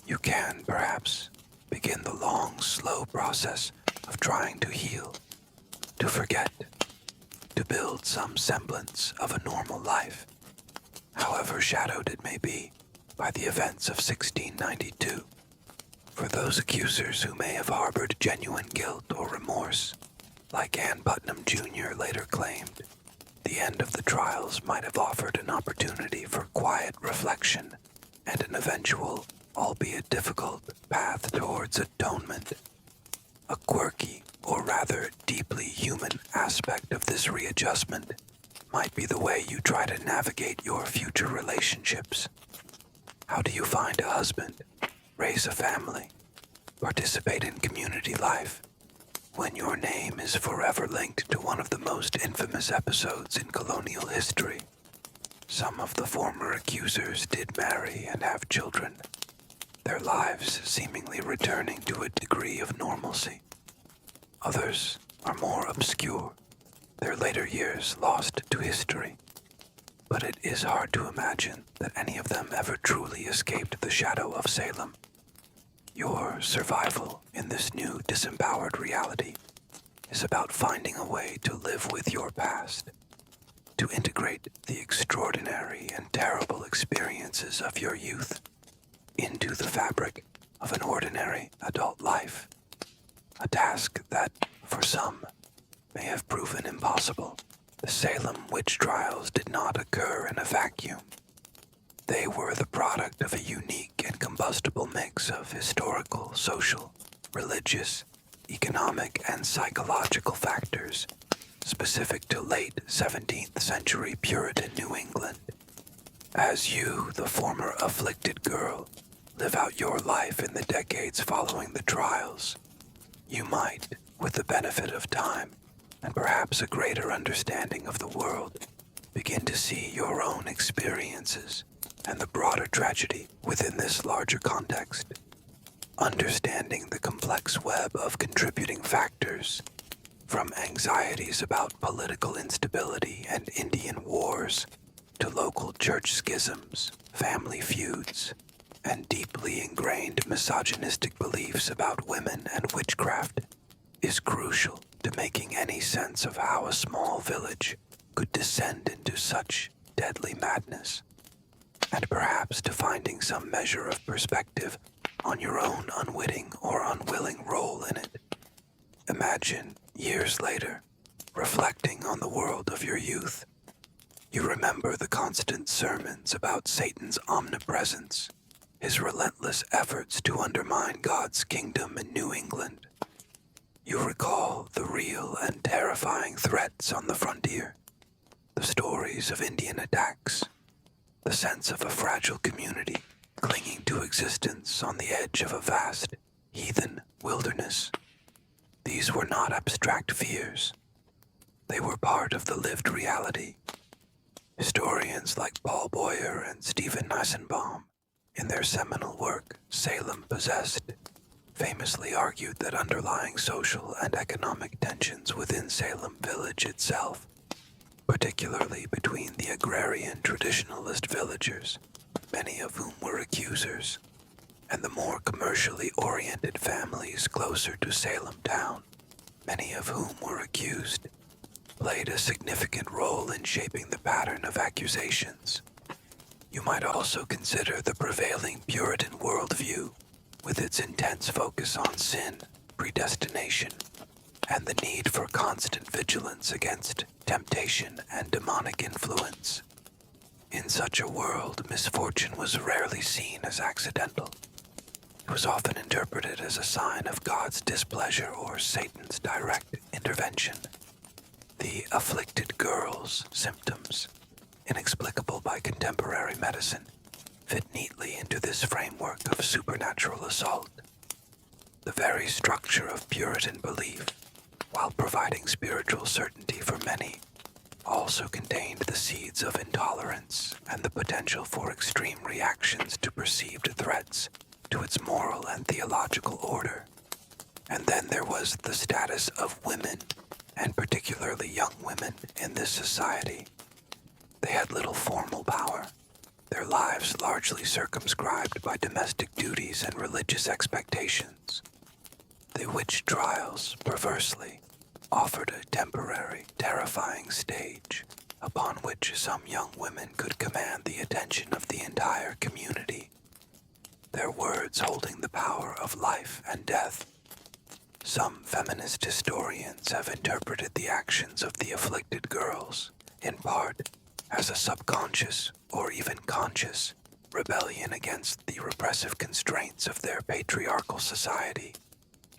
You can, perhaps, begin the long, slow process of trying to heal, to forget, to build some semblance of a normal life, however shadowed it may be by the events of 1692. For those accusers who may have harbored genuine guilt or remorse, like Ann Putnam Jr. later claimed, the end of the trials might have offered an opportunity for quiet reflection and an eventual, albeit difficult, path towards atonement. A quirky, or rather deeply human aspect of this readjustment might be the way you try to navigate your future relationships. How do you find a husband, raise a family, participate in community life, when your name is forever linked to one of the most infamous episodes in colonial history? Some of the former accusers did marry and have children, their lives seemingly returning to a degree of normalcy. Others are more obscure, their later years lost to history. But it is hard to imagine that any of them ever truly escaped the shadow of Salem. Your survival in this new disempowered reality is about finding a way to live with your past, to integrate the extraordinary and terrible experiences of your youth into the fabric of an ordinary adult life. A task that, for some, may have proven impossible. The Salem Witch Trials did not occur in a vacuum. They were the product of a unique and combustible mix of historical, social, religious, economic, and psychological factors specific to late 17th century Puritan New England. As you, the former afflicted girl, live out your life in the decades following the trials, you might, with the benefit of time, and perhaps a greater understanding of the world, begin to see your own experiences and the broader tragedy within this larger context. Understanding the complex web of contributing factors, from anxieties about political instability and Indian wars, to local church schisms, family feuds, and deeply ingrained misogynistic beliefs about women and witchcraft, is crucial to making any sense of how a small village could descend into such deadly madness, and perhaps to finding some measure of perspective on your own unwitting or unwilling role in it. imagine, years later, reflecting on the world of your youth. You remember the constant sermons about Satan's omnipresence, his relentless efforts to undermine God's kingdom in New England. You recall the real and terrifying threats on the frontier, the stories of Indian attacks, the sense of a fragile community clinging to existence on the edge of a vast, heathen wilderness. These were not abstract fears. They were part of the lived reality. Historians like Paul Boyer and Stephen Nissenbaum, in their seminal work, Salem Possessed, famously argued that underlying social and economic tensions within Salem village itself, particularly between the agrarian traditionalist villagers, many of whom were accusers, and the more commercially oriented families closer to Salem town, many of whom were accused, played a significant role in shaping the pattern of accusations. You might also consider the prevailing Puritan worldview, with its intense focus on sin, predestination, and the need for constant vigilance against temptation and demonic influence. In such a world, misfortune was rarely seen as accidental. It was often interpreted as a sign of God's displeasure or Satan's direct intervention. The afflicted girl's symptoms, inexplicable by contemporary medicine, fit neatly into this framework of supernatural assault. The very structure of Puritan belief, while providing spiritual certainty for many, also contained the seeds of intolerance and the potential for extreme reactions to perceived threats to its moral and theological order. And then there was the status of women, and particularly young women, in this society. They had little formal power, their lives largely circumscribed by domestic duties and religious expectations. The witch trials, perversely, offered a temporary, terrifying stage upon which some young women could command the attention of the entire community, their words holding the power of life and death. Some feminist historians have interpreted the actions of the afflicted girls, in part, as a subconscious or even conscious rebellion against the repressive constraints of their patriarchal society,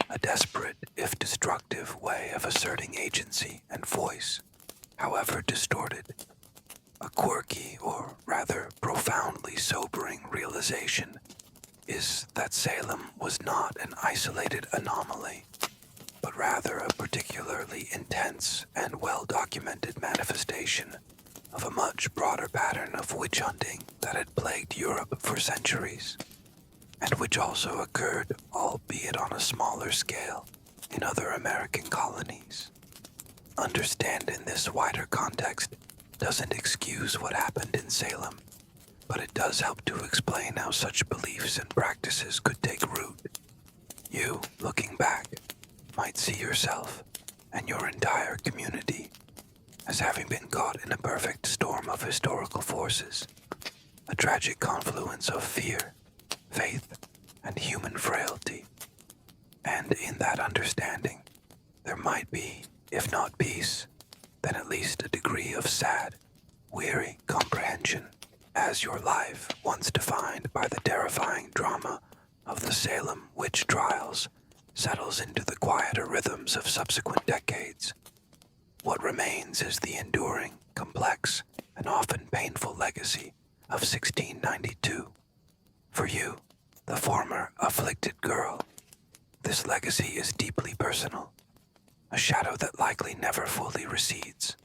a desperate, if destructive, way of asserting agency and voice, however distorted. A quirky, or rather profoundly sobering realization is that Salem was not an isolated anomaly, but rather a particularly intense and well-documented manifestation of a much broader pattern of witch hunting that had plagued Europe for centuries, and which also occurred, albeit on a smaller scale, in other American colonies. Understanding this wider context doesn't excuse what happened in Salem, but it does help to explain how such beliefs and practices could take root. You, looking back, might see yourself and your entire community as having been caught in a perfect storm of historical forces, a tragic confluence of fear, faith, and human frailty. And in that understanding, there might be, if not peace, then at least a degree of sad, weary comprehension, as your life, once defined by the terrifying drama of the Salem Witch Trials, settles into the quieter rhythms of subsequent decades. What remains is the enduring, complex, and often painful legacy of 1692. For you, the former afflicted girl, this legacy is deeply personal, a shadow that likely never fully recedes.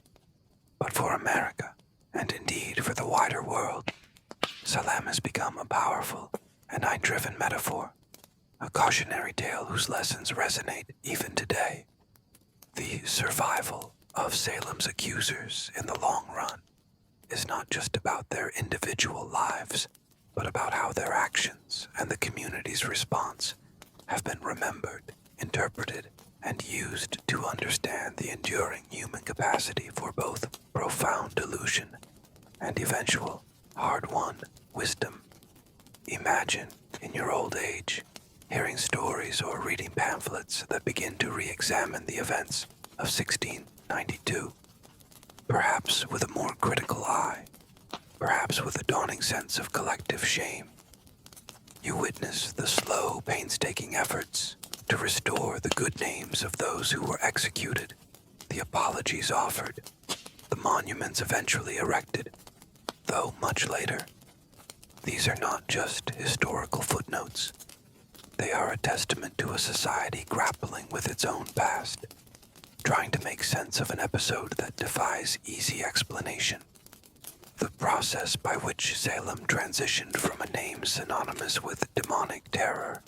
But for America, and indeed for the wider world, Salem has become a powerful and eye-driven metaphor, a cautionary tale whose lessons resonate even today. The survival of Salem's accusers in the long run is not just about their individual lives, but about how their actions and the community's response have been remembered, interpreted, and used to understand the enduring human capacity for both profound delusion and eventual, hard-won wisdom. Imagine, in your old age, hearing stories or reading pamphlets that begin to re-examine the events of 1692, perhaps with a more critical eye, perhaps with a dawning sense of collective shame. You witness the slow, painstaking efforts to restore the good names of those who were executed, the apologies offered, the monuments eventually erected, though much later. These are not just historical footnotes. They are a testament to a society grappling with its own past, trying to make sense of an episode that defies easy explanation. The process by which Salem transitioned from a name synonymous with demonic terror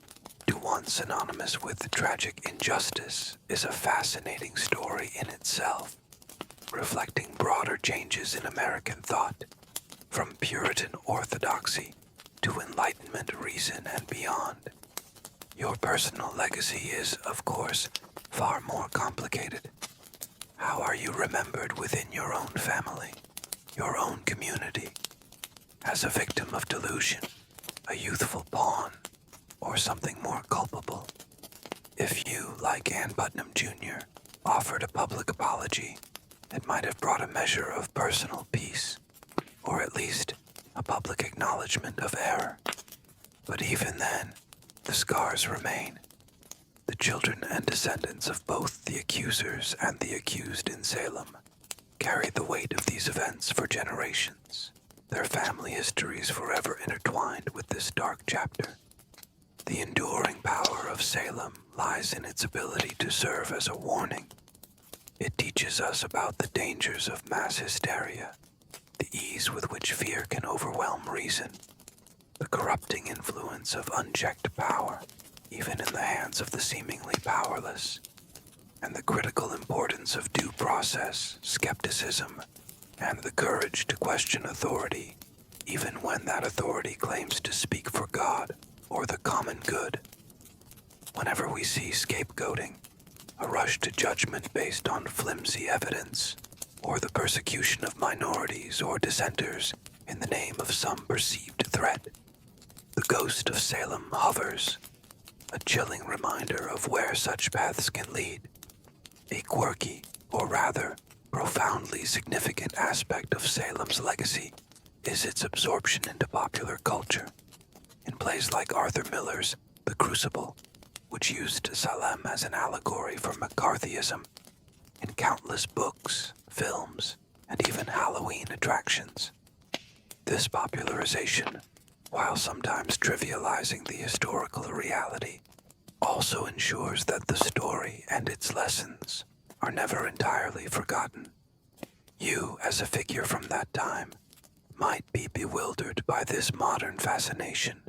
to one synonymous with tragic injustice is a fascinating story in itself, reflecting broader changes in American thought, from Puritan orthodoxy to Enlightenment reason and beyond. Your personal legacy is, of course, far more complicated. How are you remembered within your own family, your own community, as a victim of delusion, a youthful pawn, or something more culpable? If you, like Ann Putnam Jr., offered a public apology, it might have brought a measure of personal peace, or at least a public acknowledgement of error. But even then, the scars remain. The children and descendants of both the accusers and the accused in Salem carry the weight of these events for generations, their family histories forever intertwined with this dark chapter. The enduring power of Salem lies in its ability to serve as a warning. It teaches us about the dangers of mass hysteria, the ease with which fear can overwhelm reason, the corrupting influence of unchecked power, even in the hands of the seemingly powerless, and the critical importance of due process, skepticism, and the courage to question authority, even when that authority claims to speak for God or the common good. Whenever we see scapegoating, a rush to judgment based on flimsy evidence, or the persecution of minorities or dissenters in the name of some perceived threat, the ghost of Salem hovers, a chilling reminder of where such paths can lead. A quirky, or rather, profoundly significant aspect of Salem's legacy is its absorption into popular culture. In plays like Arthur Miller's The Crucible, which used Salem as an allegory for McCarthyism, in countless books, films, and even Halloween attractions. This popularization, while sometimes trivializing the historical reality, also ensures that the story and its lessons are never entirely forgotten. You, as a figure from that time, might be bewildered by this modern fascination,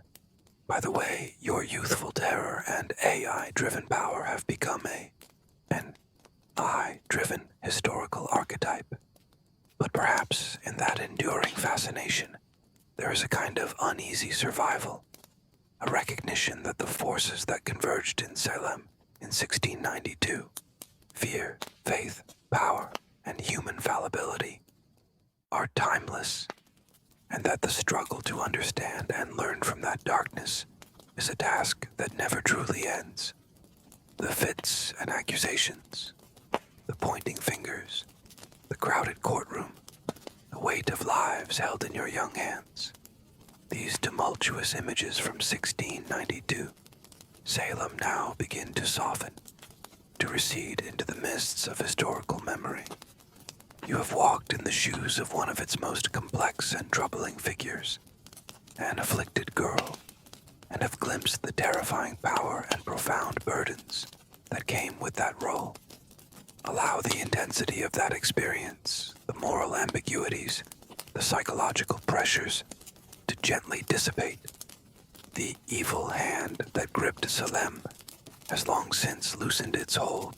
by the way your youthful terror and AI-driven power have become an I-driven historical archetype. But perhaps in that enduring fascination, there is a kind of uneasy survival, a recognition that the forces that converged in Salem in 1692, fear, faith, power, and human fallibility, are timeless, and that the struggle to understand and learn from that darkness is a task that never truly ends. The fits and accusations, the pointing fingers, the crowded courtroom, the weight of lives held in your young hands. These tumultuous images from 1692, Salem now begin to soften, to recede into the mists of historical memory. You have walked in the shoes of one of its most complex and troubling figures, an afflicted girl, and have glimpsed the terrifying power and profound burdens that came with that role. Allow the intensity of that experience, the moral ambiguities, the psychological pressures, to gently dissipate. The evil hand that gripped Salem has long since loosened its hold,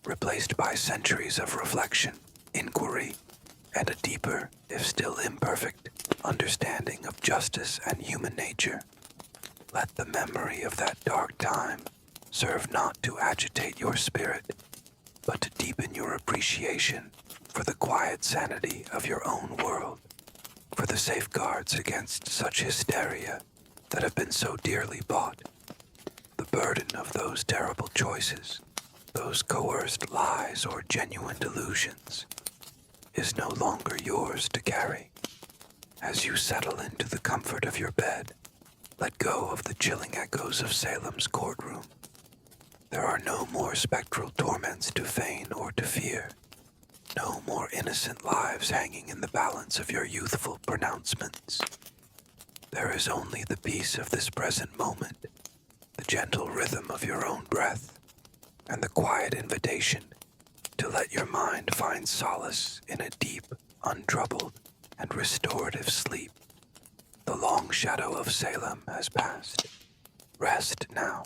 replaced by centuries of reflection, inquiry, and a deeper, if still imperfect, understanding of justice and human nature. Let the memory of that dark time serve not to agitate your spirit, but to deepen your appreciation for the quiet sanity of your own world, for the safeguards against such hysteria that have been so dearly bought. burden of those terrible choices, those coerced lies or genuine delusions, is no longer yours to carry. As you settle into the comfort of your bed, let go of the chilling echoes of Salem's courtroom. There are no more spectral torments to feign or to fear. No more innocent lives hanging in the balance of your youthful pronouncements. There is only the peace of this present moment, the gentle rhythm of your own breath, and the quiet invitation to let your mind find solace in a deep, untroubled, and restorative sleep. The long shadow of Salem has passed. Rest now.